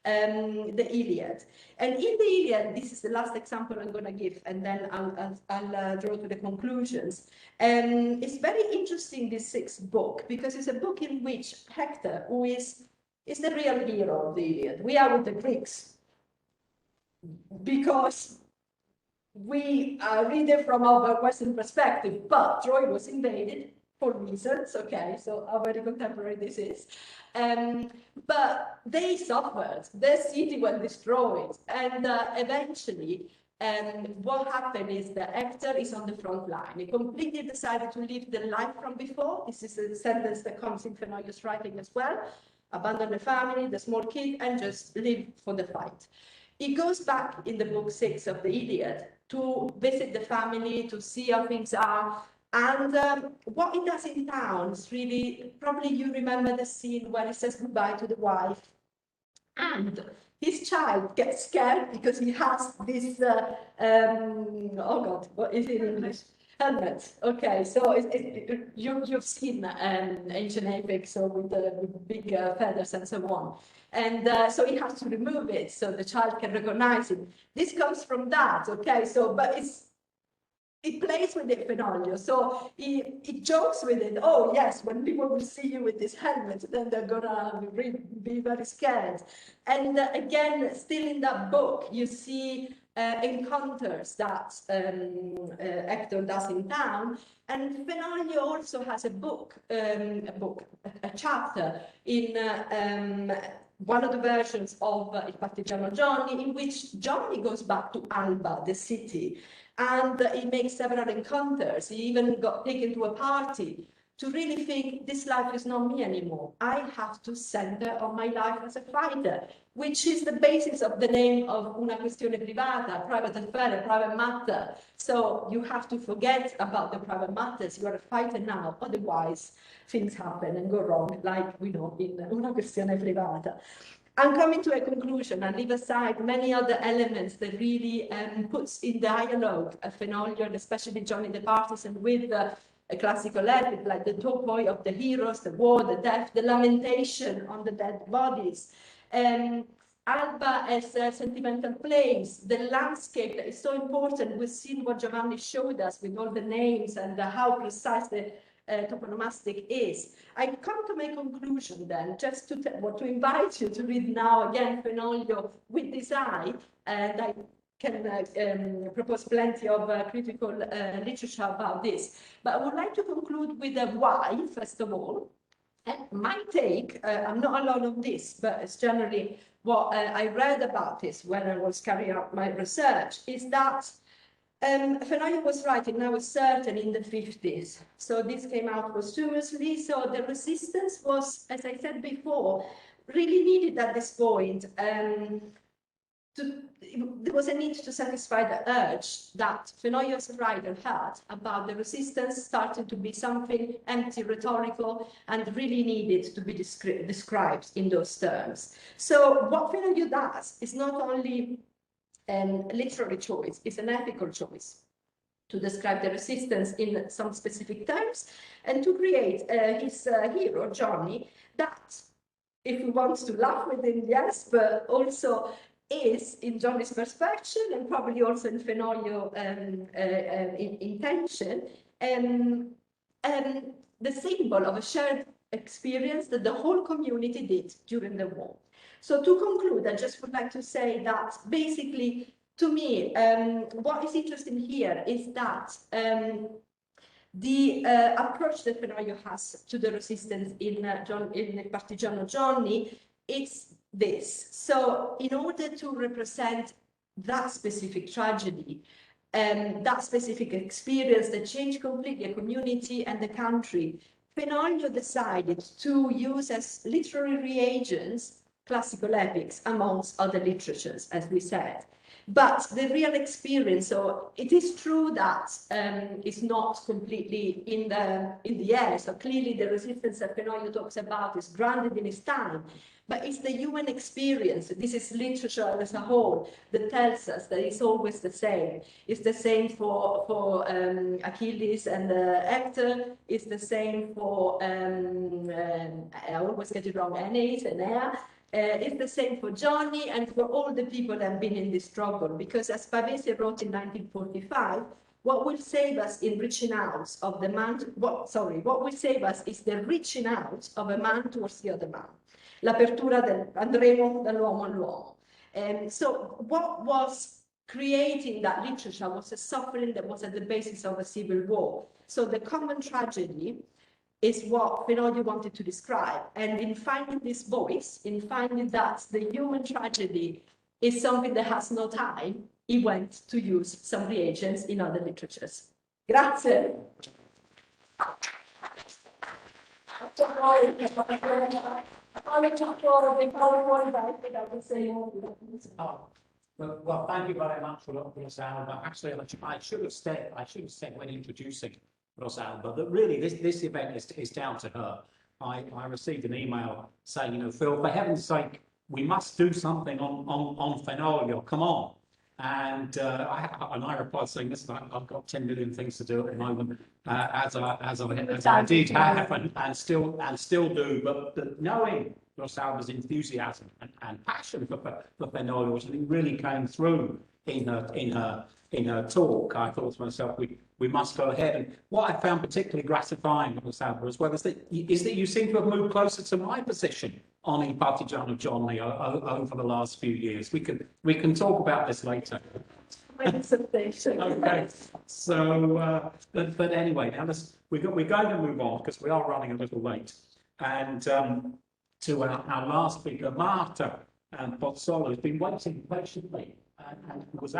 the Iliad. And in the Iliad, this is the last example I'm going to give, and then I'll draw to the conclusions. It's very interesting, this sixth book, because it's a book in which Hector, who is the real hero of the Iliad. We are with the Greeks, because we read it from our Western perspective, but Troy was invaded for reasons, okay, so how very contemporary this is. But they suffered, their city was destroyed, and eventually what happened is that Hector is on the front line. He completely decided to leave the life from before. This is a sentence that comes in Fenoglio's writing as well. Abandon the family, the small kid, and just live for the fight. He goes back in the book 6 of the Iliad to visit the family, to see how things are. And what he does in town is really, probably you remember the scene where he says goodbye to the wife. And his child gets scared because he has this, oh God, what is it in English? Helmet. Okay, so you've seen ancient epics, so with the big feathers and so on. And so he has to remove it so the child can recognize him. This comes from that, okay, so, but it plays with it, Fenoglio, so he jokes with it. Oh yes, when people will see you with this helmet, then they're gonna be very scared. And again, still in that book, you see encounters that Hector does in town. And Fenoglio also has a chapter in one of the versions of Il Partigiano Johnny, in which Johnny goes back to Alba, the city, and he makes several encounters. He even got taken to a party to really think, this life is not me anymore. I have to center on my life as a fighter, which is the basis of the name of Una Questione Privata, private affair, private matter. So you have to forget about the private matters. You are a fighter now, otherwise things happen and go wrong, like we know in Una Questione Privata. I'm coming to a conclusion. I leave aside many other elements that really puts in dialogue Fenoglio, and especially Johnny the Partisan, with a classical epic, like the topoi of the heroes, the war, the death, the lamentation on the dead bodies. Alba as a sentimental place, the landscape that is so important. We've seen what Giovanni showed us with all the names and how precise the toponomastic is. I come to my conclusion then, just to invite you to read now again Fenoglio with this eye, and I can propose plenty of critical literature about this. But I would like to conclude with a why, first of all. And my take, I'm not alone on this, but it's generally what I read about this when I was carrying out my research, is that Fenoglio was writing, I was certain, in the 50s. So this came out posthumously. So the resistance was, as I said before, really needed at this point. There was a need to satisfy the urge that Fenoglio's writer had about the resistance starting to be something empty, rhetorical, and really needed to be described in those terms. So what Fenoglio does is not only a literary choice, it's an ethical choice to describe the resistance in some specific terms and to create his hero, Johnny, that, if he wants to laugh with him, yes, but also is, in Johnny's perspective, and probably also in Fenoglio intention, the symbol of a shared experience that the whole community did during the war. So to conclude, I just would like to say that basically, to me, what is interesting here is that the approach that Fenoglio has to the resistance in Partigiano Johnny is this. So in order to represent that specific tragedy, that specific experience that changed completely a community and the country, Fenoglio decided to use as literary reagents classical epics amongst other literatures, as we said. But the real experience, so it is true that it's not completely in the air. So clearly the resistance that Fenoglio talks about is grounded in his time, but it's the human experience. This is literature as a whole that tells us that it's always the same. It's the same for Achilles and Hector. It's the same for, I always get it wrong, Aeneas and Aea. It's the same for Johnny and for all the people that have been in this struggle, because as Pavese wrote in 1945, what will save us in reaching out of the man, what will save us is the reaching out of a man towards the other man. L'apertura andremo dall'uomo all'uomo. So what was creating that literature was a suffering that was at the basis of a civil war. So the common tragedy is what Fenoglio wanted to describe. And in finding this voice, in finding that the human tragedy is something that has no time, he went to use some reagents in other literatures. Grazie. Well, thank you very much for Rosalba. Actually, I should have said when introducing Rosalba that really this event is down to her. I received an email saying, Phil, for heaven's sake, we must do something on Fenoglio. Come on. And I replied saying, listen, I've got 10 million things to do at the moment, as I did have and still do. But knowing Rosalba's enthusiasm and passion for Fenoglio, which really came through in her talk, I thought to myself, we must go ahead. And what I found particularly gratifying, Rosalba, as well, is that you seem to have moved closer to my position on Il Partigiano Johnny over the last few years. We can talk about this later. Okay. So, but anyway, now we're going to move on because we are running a little late, and to our last speaker, Marta Pozzolo, has been waiting patiently. And was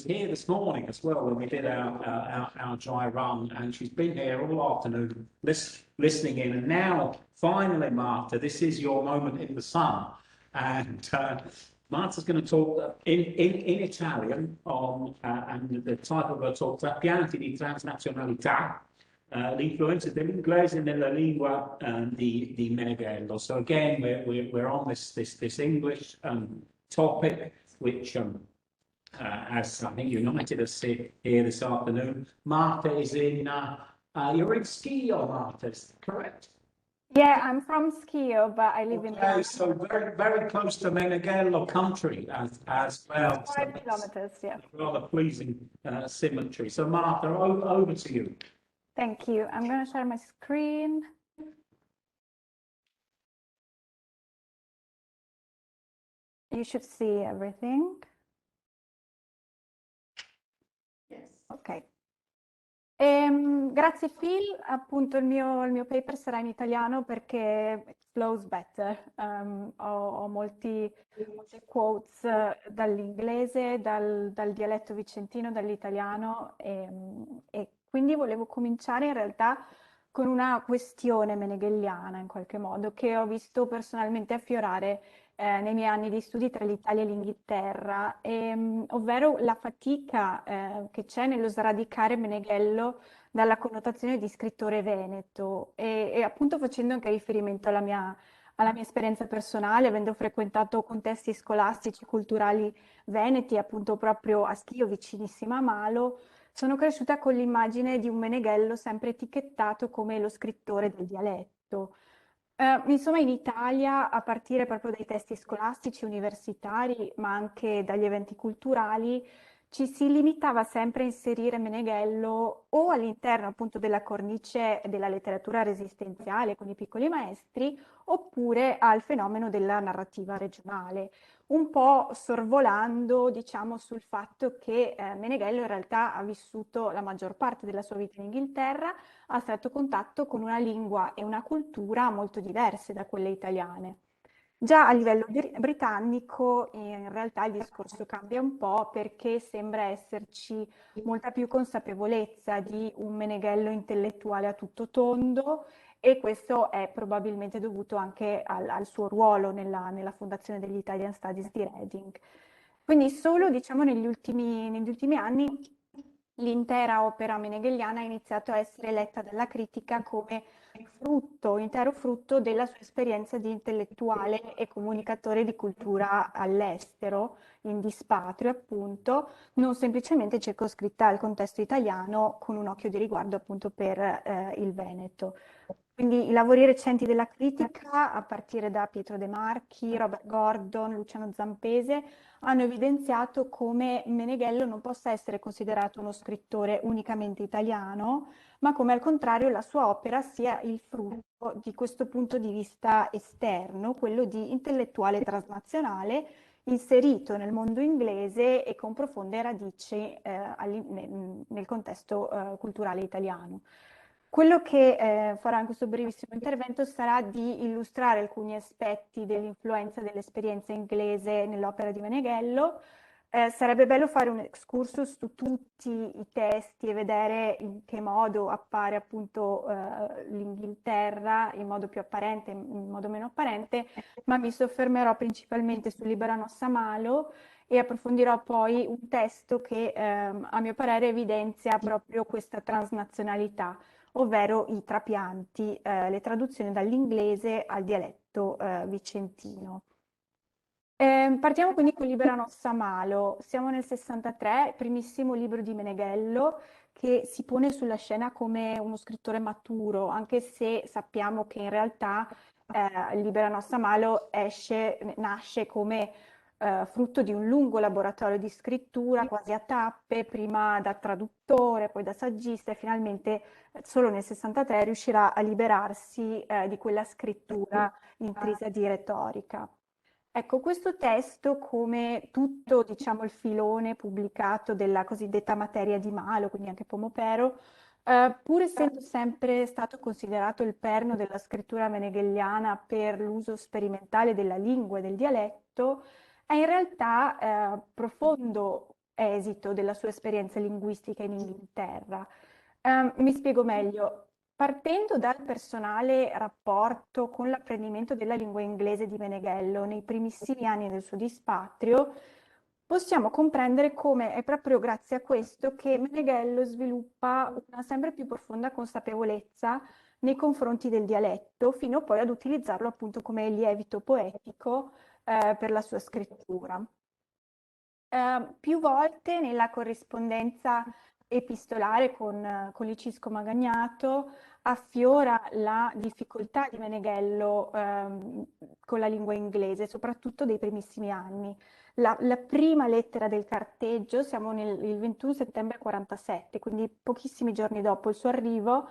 here this morning as well when we did our dry run, and she's been here all afternoon listening in. And now, finally, Marta, this is your moment in the sun, and Marta's going to talk in Italian on, and the title of her talk is Pianti di transnazionalità, l'influenza dell'inglese nella lingua di Meneghello. So again, we're on this English topic, which as I think united us here this afternoon. Marta is you're in Scaglione, Marta, is that correct? Yeah, I'm from Scaglione, but I live in Milan. So very, very close to Meneghello country as well. 5 kilometers, yeah. Rather pleasing symmetry. So Marta, over to you. Thank you. I'm going to share my screen. You should see everything. Yes. Ok. Grazie Phil, appunto il mio paper sarà in italiano perché it flows better. Ho molte quotes dall'inglese, dal dialetto vicentino, dall'italiano e quindi volevo cominciare in realtà con una questione meneghelliana in qualche modo che ho visto personalmente affiorare nei miei anni di studi tra l'Italia e l'Inghilterra, ovvero la fatica che c'è nello sradicare Meneghello dalla connotazione di scrittore veneto e appunto facendo anche riferimento alla mia esperienza personale, avendo frequentato contesti scolastici, culturali veneti, appunto proprio a Schio, vicinissima a Malo, sono cresciuta con l'immagine di un Meneghello sempre etichettato come lo scrittore del dialetto. Insomma, in Italia, a partire proprio dai testi scolastici, universitari, ma anche dagli eventi culturali, ci si limitava sempre a inserire Meneghello o all'interno appunto della cornice della letteratura resistenziale con i piccoli maestri, oppure al fenomeno della narrativa regionale, un po' sorvolando, diciamo, sul fatto che Meneghello in realtà ha vissuto la maggior parte della sua vita in Inghilterra, a stretto contatto con una lingua e una cultura molto diverse da quelle italiane. Già a livello britannico in realtà il discorso cambia un po' perché sembra esserci molta più consapevolezza di un Meneghello intellettuale a tutto tondo e questo è probabilmente dovuto anche al suo ruolo nella fondazione degli Italian Studies di Reading. Quindi solo diciamo negli ultimi anni l'intera opera meneghelliana ha iniziato a essere letta dalla critica come intero frutto della sua esperienza di intellettuale e comunicatore di cultura all'estero, in dispatrio appunto, non semplicemente circoscritta al contesto italiano con un occhio di riguardo appunto per il Veneto. Quindi i lavori recenti della critica, a partire da Pietro De Marchi, Robert Gordon, Luciano Zampese, hanno evidenziato come Meneghello non possa essere considerato uno scrittore unicamente italiano, ma come al contrario la sua opera sia il frutto di questo punto di vista esterno, quello di intellettuale transnazionale, inserito nel mondo inglese e con profonde radici nel contesto culturale italiano. Quello che farò in questo brevissimo intervento sarà di illustrare alcuni aspetti dell'influenza dell'esperienza inglese nell'opera di Meneghello. Sarebbe bello fare un excursus su tutti i testi e vedere in che modo appare appunto l'Inghilterra in modo più apparente, in modo meno apparente, ma mi soffermerò principalmente sul Libera Nossa Malo e approfondirò poi un testo che a mio parere evidenzia proprio questa transnazionalità, ovvero i trapianti, le traduzioni dall'inglese al dialetto vicentino. Partiamo quindi con Libera Nossa Malo. Siamo nel 63, primissimo libro di Meneghello, che si pone sulla scena come uno scrittore maturo, anche se sappiamo che in realtà Libera Nossa Malo nasce come frutto di un lungo laboratorio di scrittura, quasi a tappe, prima da traduttore, poi da saggista e finalmente solo nel 63 riuscirà a liberarsi di quella scrittura intrisa di retorica. Ecco, questo testo, come tutto, diciamo, il filone pubblicato della cosiddetta materia di Malo, quindi anche Piero, pur essendo sempre stato considerato il perno della scrittura meneghelliana per l'uso sperimentale della lingua e del dialetto, è in realtà profondo esito della sua esperienza linguistica in Inghilterra. Mi spiego meglio. Partendo dal personale rapporto con l'apprendimento della lingua inglese di Meneghello nei primissimi anni del suo dispatrio, possiamo comprendere come è proprio grazie a questo che Meneghello sviluppa una sempre più profonda consapevolezza nei confronti del dialetto, fino poi ad utilizzarlo appunto come lievito poetico per la sua scrittura. Più volte nella corrispondenza epistolare con Licisco Magagnato affiora la difficoltà di Meneghello con la lingua inglese, soprattutto dei primissimi anni. La prima lettera del carteggio, siamo il 21 settembre 47, quindi pochissimi giorni dopo il suo arrivo,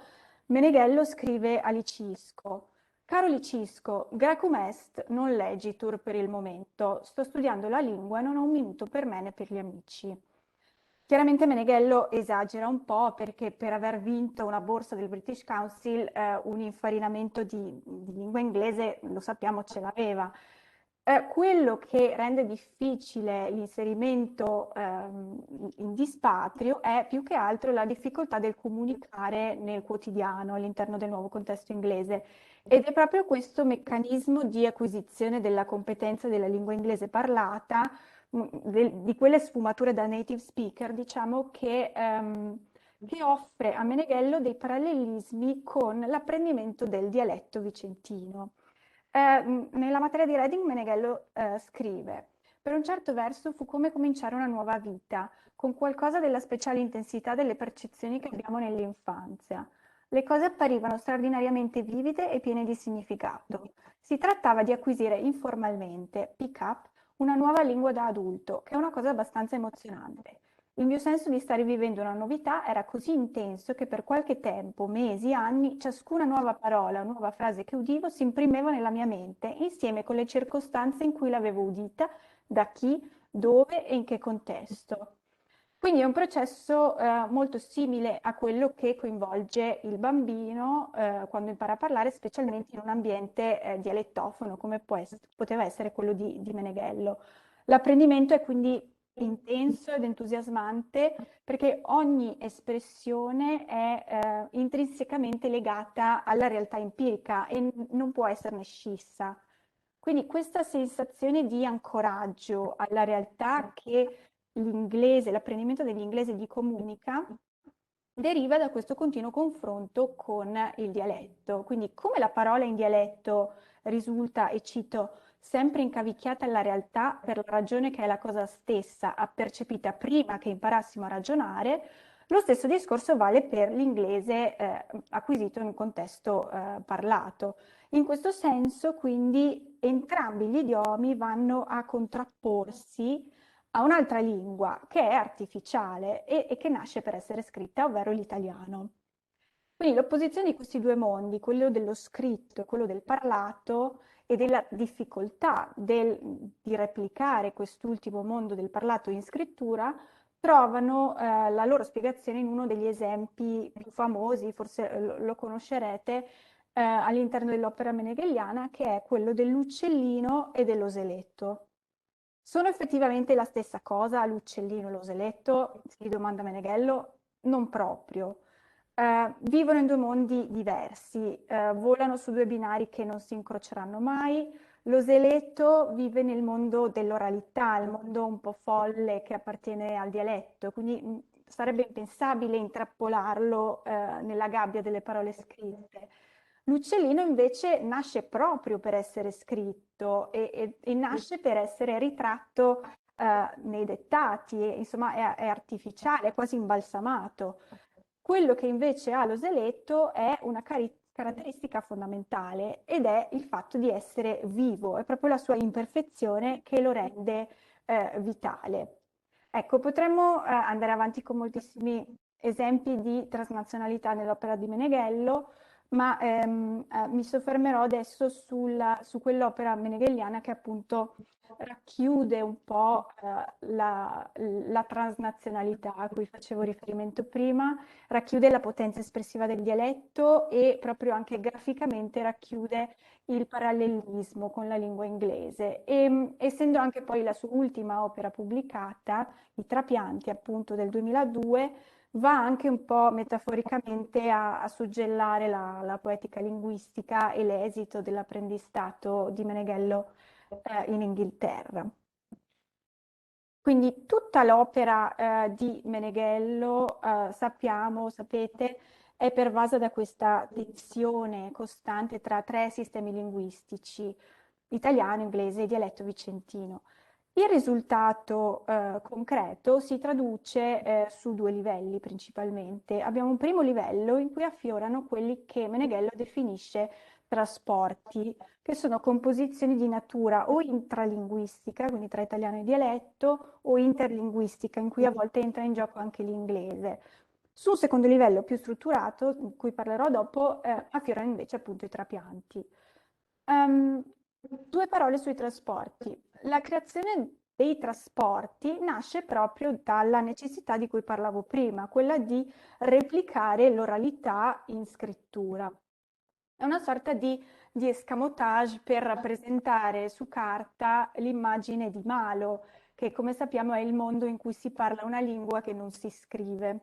Meneghello scrive a Licisco: Caro Licisco, Grecum est non legitur per il momento, sto studiando la lingua e non ho un minuto per me né per gli amici. Chiaramente Meneghello esagera un po' perché per aver vinto una borsa del British Council un infarinamento di lingua inglese, lo sappiamo, ce l'aveva. Quello che rende difficile l'inserimento in dispatrio è più che altro la difficoltà del comunicare nel quotidiano all'interno del nuovo contesto inglese. Ed è proprio questo meccanismo di acquisizione della competenza della lingua inglese parlata, di quelle sfumature da native speaker, diciamo, che offre a Meneghello dei parallelismi con l'apprendimento del dialetto vicentino. Nella materia di reading Meneghello scrive: per un certo verso fu come cominciare una nuova vita, con qualcosa della speciale intensità delle percezioni che abbiamo nell'infanzia. Le cose apparivano straordinariamente vivide e piene di significato. Si trattava di acquisire informalmente, pick up, una nuova lingua da adulto, che è una cosa abbastanza emozionante. Il mio senso di stare vivendo una novità era così intenso che per qualche tempo, mesi, anni, ciascuna nuova parola, nuova frase che udivo si imprimeva nella mia mente, insieme con le circostanze in cui l'avevo udita, da chi, dove e in che contesto. Quindi è un processo molto simile a quello che coinvolge il bambino quando impara a parlare, specialmente in un ambiente dialettofono, come poteva essere quello di Meneghello. L'apprendimento è quindi intenso ed entusiasmante perché ogni espressione è intrinsecamente legata alla realtà empirica e non può esserne scissa. Quindi questa sensazione di ancoraggio alla realtà che l'inglese, l'apprendimento dell'inglese gli comunica, deriva da questo continuo confronto con il dialetto. Quindi come la parola in dialetto risulta, e cito, sempre incavicchiata alla realtà per la ragione che è la cosa stessa, appercepita prima che imparassimo a ragionare, lo stesso discorso vale per l'inglese acquisito in un contesto parlato. In questo senso, quindi, entrambi gli idiomi vanno a contrapporsi a un'altra lingua che è artificiale e che nasce per essere scritta, ovvero l'italiano. Quindi l'opposizione di questi due mondi, quello dello scritto e quello del parlato, e della difficoltà di replicare quest'ultimo mondo del parlato in scrittura, trovano la loro spiegazione in uno degli esempi più famosi, forse lo conoscerete, all'interno dell'opera meneghelliana, che è quello dell'uccellino e dell'oseletto. Sono effettivamente la stessa cosa l'uccellino e l'oseletto? Si domanda Meneghello. Non proprio. Vivono in due mondi diversi, volano su due binari che non si incroceranno mai. L'oseletto vive nel mondo dell'oralità, il mondo un po' folle che appartiene al dialetto, quindi sarebbe impensabile intrappolarlo nella gabbia delle parole scritte. L'uccellino invece nasce proprio per essere scritto e nasce per essere ritratto nei dettati, insomma è artificiale, è quasi imbalsamato. Quello che invece ha l'oseletto è una caratteristica fondamentale ed è il fatto di essere vivo, è proprio la sua imperfezione che lo rende vitale. Ecco, potremmo andare avanti con moltissimi esempi di transnazionalità nell'opera di Meneghello, ma mi soffermerò adesso su quell'opera meneghelliana che appunto racchiude un po' la transnazionalità a cui facevo riferimento prima, racchiude la potenza espressiva del dialetto e proprio anche graficamente racchiude il parallelismo con la lingua inglese. E essendo anche poi la sua ultima opera pubblicata, I Trapianti appunto del 2002, va anche un po' metaforicamente a suggellare la poetica linguistica e l'esito dell'apprendistato di Meneghello in Inghilterra. Quindi tutta l'opera di Meneghello, sapete, è pervasa da questa tensione costante tra tre sistemi linguistici, italiano, inglese e dialetto vicentino. Il risultato concreto si traduce su due livelli principalmente. Abbiamo un primo livello in cui affiorano quelli che Meneghello definisce trasporti, che sono composizioni di natura o intralinguistica, quindi tra italiano e dialetto, o interlinguistica, in cui a volte entra in gioco anche l'inglese. Su un secondo livello più strutturato, di cui parlerò dopo, affiorano invece appunto i trapianti. Due parole sui trasporti. La creazione dei trasporti nasce proprio dalla necessità di cui parlavo prima, quella di replicare l'oralità in scrittura. È una sorta di escamotage per rappresentare su carta l'immagine di Malo, che come sappiamo è il mondo in cui si parla una lingua che non si scrive.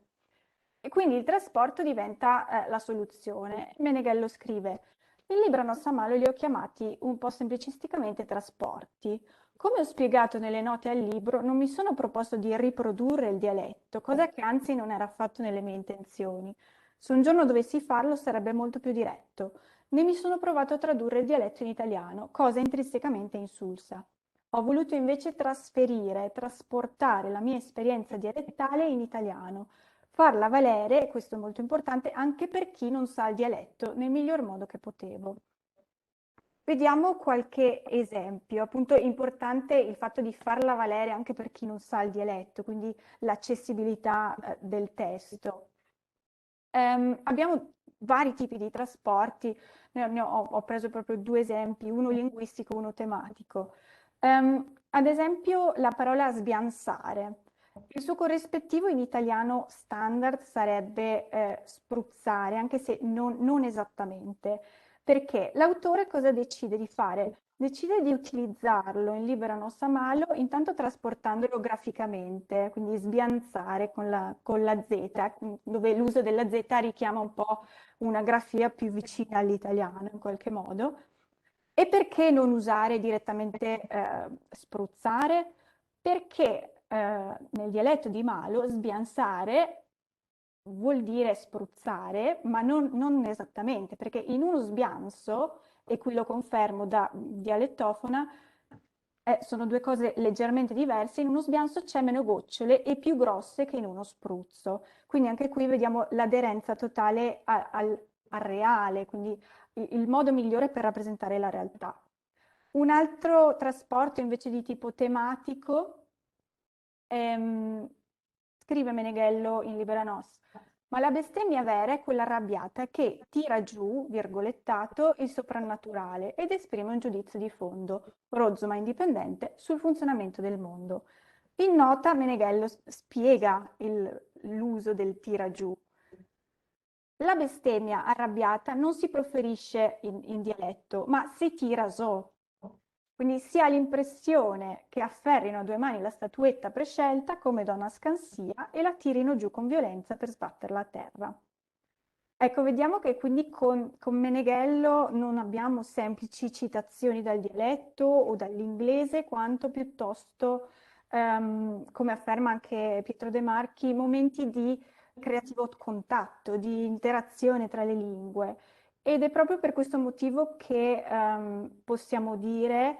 E quindi il trasporto diventa la soluzione. Meneghello scrive: il libro Nostra Malo li ho chiamati un po' semplicisticamente trasporti. Come ho spiegato nelle note al libro, non mi sono proposto di riprodurre il dialetto, cosa che anzi non era affatto nelle mie intenzioni. Se un giorno dovessi farlo sarebbe molto più diretto. Né mi sono provato a tradurre il dialetto in italiano, cosa intrinsecamente insulsa. Ho voluto invece trasferire, trasportare la mia esperienza dialettale in italiano, farla valere, questo è molto importante, anche per chi non sa il dialetto nel miglior modo che potevo. Vediamo qualche esempio. Appunto è importante il fatto di farla valere anche per chi non sa il dialetto, quindi l'accessibilità del testo. Abbiamo vari tipi di trasporti, ho preso proprio due esempi, uno linguistico e uno tematico. Ad esempio la parola sbiansare. Il suo corrispettivo in italiano standard sarebbe spruzzare, anche se non esattamente, perché l'autore cosa decide di fare? Decide di utilizzarlo in Libera Nostra Malo, intanto trasportandolo graficamente, quindi sbianzare con la Z, dove l'uso della Z richiama un po' una grafia più vicina all'italiano in qualche modo. E perché non usare direttamente spruzzare? Perché nel dialetto di Malo sbiansare vuol dire spruzzare, ma non esattamente, perché in uno sbianso, e qui lo confermo da dialettofona, sono due cose leggermente diverse, in uno sbianso c'è meno gocciole e più grosse che in uno spruzzo. Quindi anche qui vediamo l'aderenza totale al reale, quindi il modo migliore per rappresentare la realtà. Un altro trasporto invece di tipo tematico, scrive Meneghello in Libera Nos, ma la bestemmia vera è quella arrabbiata che tira giù, virgolettato, il soprannaturale ed esprime un giudizio di fondo, rozzo ma indipendente, sul funzionamento del mondo. In nota Meneghello spiega l'uso del tira giù. La bestemmia arrabbiata non si proferisce in dialetto, ma si tira so. Quindi si ha l'impressione che afferrino a due mani la statuetta prescelta come donna scansia e la tirino giù con violenza per sbatterla a terra. Ecco, vediamo che quindi con Meneghello non abbiamo semplici citazioni dal dialetto o dall'inglese, quanto piuttosto, come afferma anche Pietro De Marchi, momenti di creativo contatto, di interazione tra le lingue. Ed è proprio per questo motivo che possiamo dire,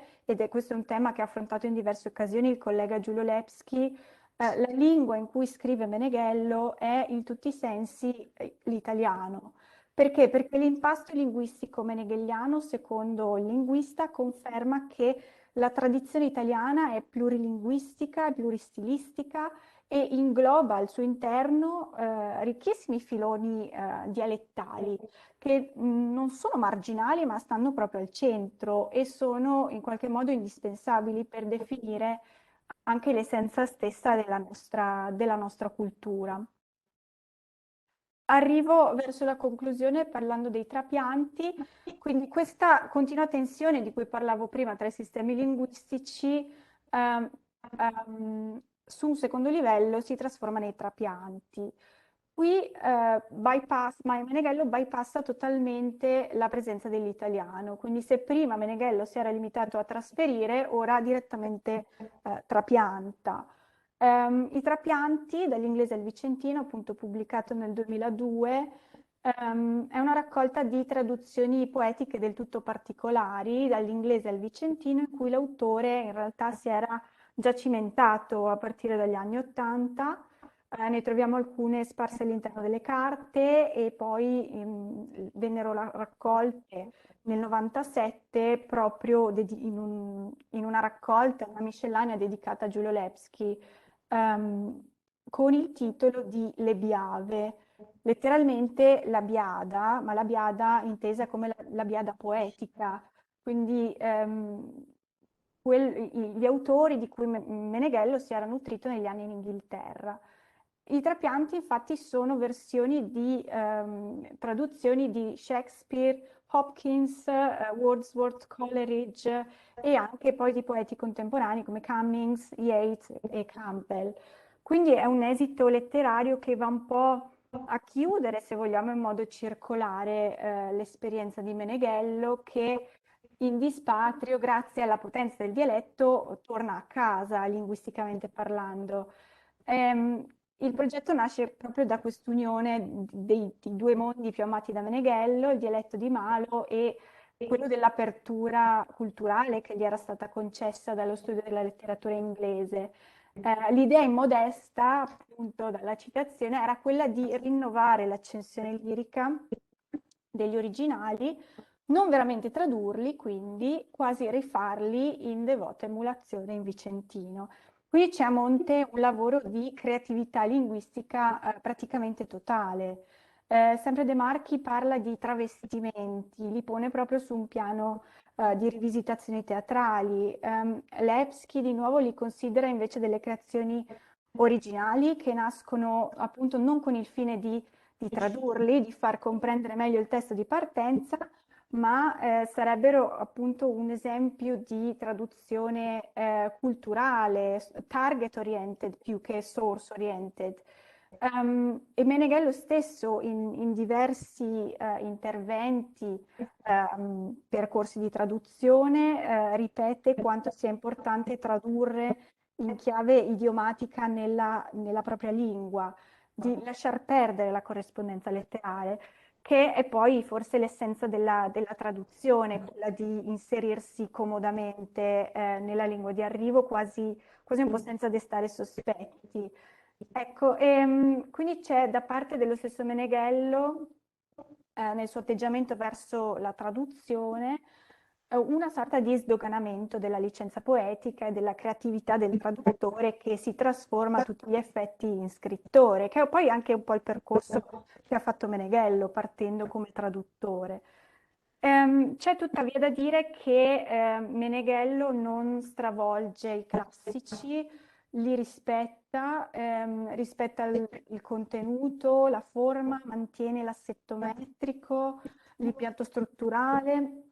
questo è un tema che ha affrontato in diverse occasioni il collega Giulio Lepsky, la lingua in cui scrive Meneghello è in tutti i sensi l'italiano. Perché? Perché l'impasto linguistico meneghelliano, secondo il linguista, conferma che la tradizione italiana è plurilinguistica, pluristilistica e ingloba al suo interno ricchissimi filoni dialettali che non sono marginali ma stanno proprio al centro e sono in qualche modo indispensabili per definire anche l'essenza stessa della nostra cultura. Arrivo verso la conclusione parlando dei trapianti, quindi questa continua tensione di cui parlavo prima tra i sistemi linguistici su un secondo livello si trasforma nei trapianti. Qui Meneghello bypassa totalmente la presenza dell'italiano, quindi se prima Meneghello si era limitato a trasferire, ora direttamente trapianta. I trapianti, dall'inglese al vicentino, appunto pubblicato nel 2002, è una raccolta di traduzioni poetiche del tutto particolari, dall'inglese al vicentino, in cui l'autore in realtà si era già cimentato a partire dagli anni '80. Ne troviamo alcune sparse all'interno delle carte e poi vennero raccolte nel 97 proprio in una raccolta, una miscellanea dedicata a Giulio Lepski, con il titolo di Le Biave, letteralmente la biada, ma la biada intesa come la biada poetica, quindi gli autori di cui Meneghello si era nutrito negli anni in Inghilterra. I trapianti infatti sono versioni di traduzioni di Shakespeare, Hopkins, Wordsworth, Coleridge e anche poi di poeti contemporanei come Cummings, Yeats e Campbell. Quindi è un esito letterario che va un po' a chiudere, se vogliamo, in modo circolare l'esperienza di Meneghello che in dispatrio, grazie alla potenza del dialetto, torna a casa linguisticamente parlando. Il progetto nasce proprio da quest'unione dei due mondi più amati da Meneghello, il dialetto di Malo e quello dell'apertura culturale che gli era stata concessa dallo studio della letteratura inglese. L'idea immodesta, appunto dalla citazione, era quella di rinnovare l'accensione lirica degli originali, non veramente tradurli, quindi quasi rifarli in devota emulazione in vicentino. Qui c'è a monte un lavoro di creatività linguistica praticamente totale. Sempre De Marchi parla di travestimenti, li pone proprio su un piano di rivisitazioni teatrali. Lepski di nuovo li considera invece delle creazioni originali che nascono appunto non con il fine di tradurli, di far comprendere meglio il testo di partenza, ma sarebbero appunto un esempio di traduzione culturale, target oriented più che source oriented. E Meneghello stesso in diversi interventi, percorsi di traduzione, ripete quanto sia importante tradurre in chiave idiomatica nella propria lingua, di lasciar perdere la corrispondenza letterale, che è poi forse l'essenza della traduzione, quella di inserirsi comodamente nella lingua di arrivo, quasi un po' senza destare sospetti. Ecco, quindi c'è da parte dello stesso Meneghello, nel suo atteggiamento verso la traduzione, una sorta di sdoganamento della licenza poetica e della creatività del traduttore che si trasforma a tutti gli effetti in scrittore, che è poi anche un po' il percorso che ha fatto Meneghello partendo come traduttore. C'è tuttavia da dire che Meneghello non stravolge i classici, li rispetta, rispetta il contenuto, la forma, mantiene l'assetto metrico, l'impianto strutturale,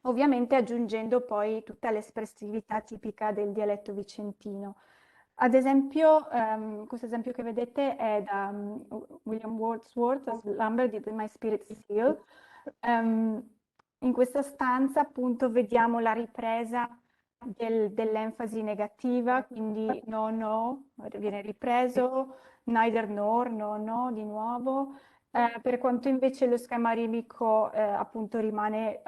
ovviamente aggiungendo poi tutta l'espressività tipica del dialetto vicentino. Ad esempio, questo esempio che vedete è da William Wordsworth, Slumber Deep in My Spirit Still. In questa stanza appunto vediamo la ripresa dell'enfasi negativa, quindi no, no, viene ripreso, neither nor, no, no, di nuovo. Per quanto invece lo schema rimico appunto rimane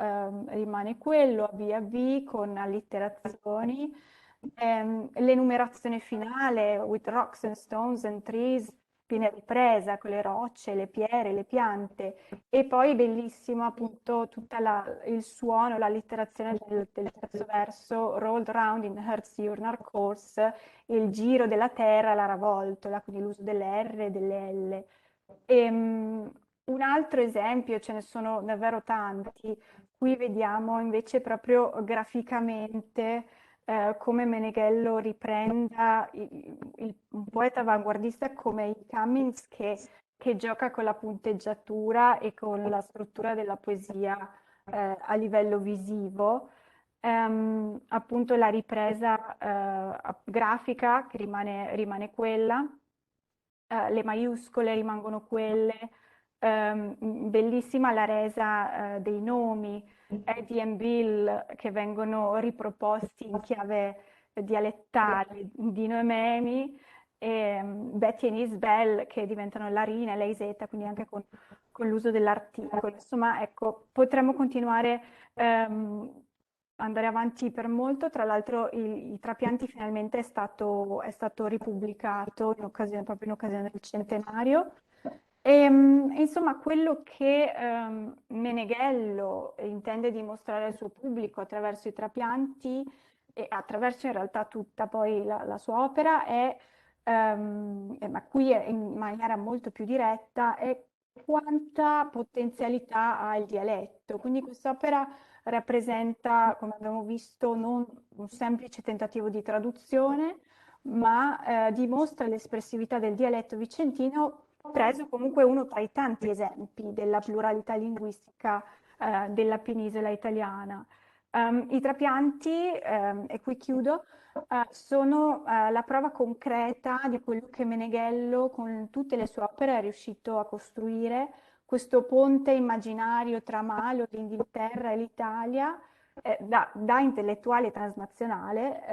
quello, a V, con allitterazioni. L'enumerazione finale, with rocks and stones and trees, viene ripresa con le rocce, le pietre, le piante. E poi bellissimo appunto tutto il suono, l'allitterazione del terzo verso, rolled round in Earth's diurnal course, il giro della terra, la ravoltola, quindi l'uso delle R e delle L. Un altro esempio, ce ne sono davvero tanti, qui vediamo invece proprio graficamente come Meneghello riprenda un poeta avanguardista come il Cummings che gioca con la punteggiatura e con la struttura della poesia a livello visivo. Appunto la ripresa grafica che rimane quella, le maiuscole rimangono quelle, bellissima la resa dei nomi, Eddie e Bill che vengono riproposti in chiave dialettale, Dino e Memi, e Betty e Isabel che diventano la Rina e la Isetta, quindi anche con l'uso dell'articolo. Insomma, ecco, potremmo continuare andare avanti per molto. Tra l'altro i trapianti finalmente è stato ripubblicato proprio in occasione del centenario. Insomma, quello che Meneghello intende dimostrare al suo pubblico attraverso i trapianti e attraverso in realtà tutta poi la sua opera è, ma qui è in maniera molto più diretta, è quanta potenzialità ha il dialetto. Quindi quest'opera rappresenta, come abbiamo visto, non un semplice tentativo di traduzione, ma dimostra l'espressività del dialetto vicentino, preso comunque uno tra i tanti esempi della pluralità linguistica della penisola italiana. I trapianti, e qui chiudo, sono la prova concreta di quello che Meneghello con tutte le sue opere è riuscito a costruire, questo ponte immaginario tra Malo, l'Inghilterra e l'Italia, da intellettuale transnazionale,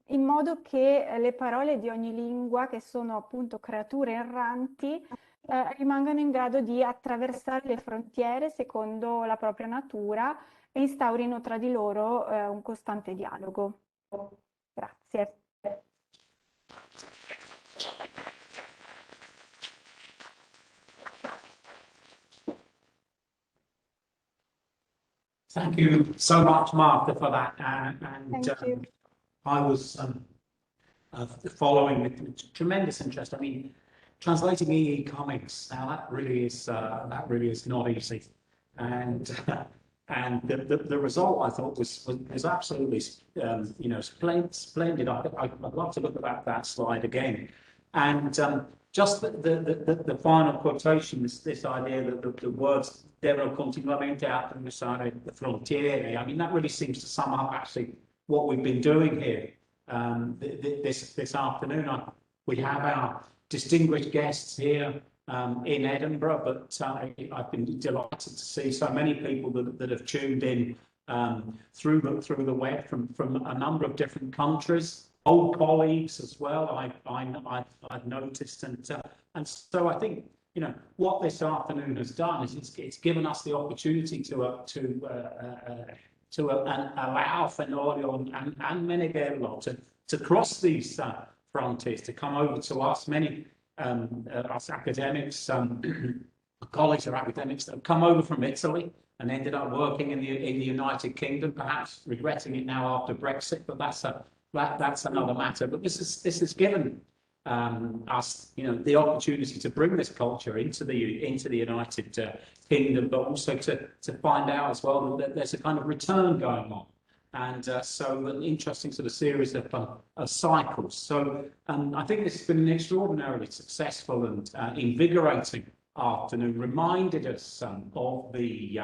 in modo che le parole di ogni lingua, che sono appunto creature erranti, rimangano in grado di attraversare le frontiere secondo la propria natura e instaurino tra di loro un costante dialogo. Grazie. Thank you so much, Martha, for that. Thank you. I was following with tremendous interest. I mean, translating EE comics now that really is not easy, and the result I thought was absolutely splendid. I'd love to look at that slide again, and just the final quotation, this idea that the words devono continuamente a attraversare le frontiere. I mean, that really seems to sum up actually what we've been doing here this afternoon. We have our distinguished guests here in Edinburgh, but I've been delighted to see so many people that have tuned in through the web from a number of different countries, old colleagues as well. I've noticed, and so I think what this afternoon has done is it's given us the opportunity to allow Fenoglio and Meneghello to cross these frontiers, to come over to us. Many us academics, colleagues or academics that have come over from Italy and ended up working in the United Kingdom, perhaps regretting it now after Brexit, but that's another matter. But this has given us, the opportunity to bring this culture into the United Kingdom, but also to find out as well that there's a kind of return going on, and so an interesting sort of series of cycles. So I think this has been an extraordinarily successful and invigorating afternoon. Reminded us of the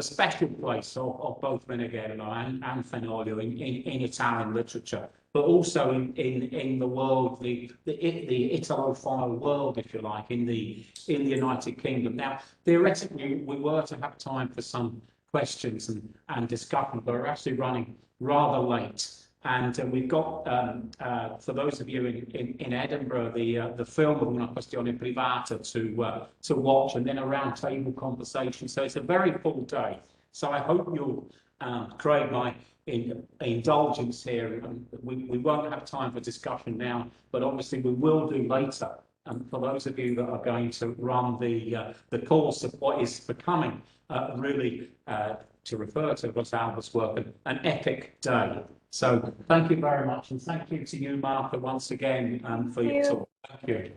special place of both Meneghello and Fenoglio in Italian literature, but also in the world, the Italophile world, if you like, in the United Kingdom. Now, theoretically, we were to have time for some questions and discussion, but we're actually running rather late. And we've got, for those of you in Edinburgh, the film of Una Questione Privata to watch, and then a round table conversation. So it's a very full day. So I hope you'll crave my indulgence here. We won't have time for discussion now, but obviously we will do later. And for those of you that are going to run the course of what is becoming really, to refer to Rosalba's work, an epic day. So thank you very much, and thank you to you, Martha, once again for your talk. Thank you.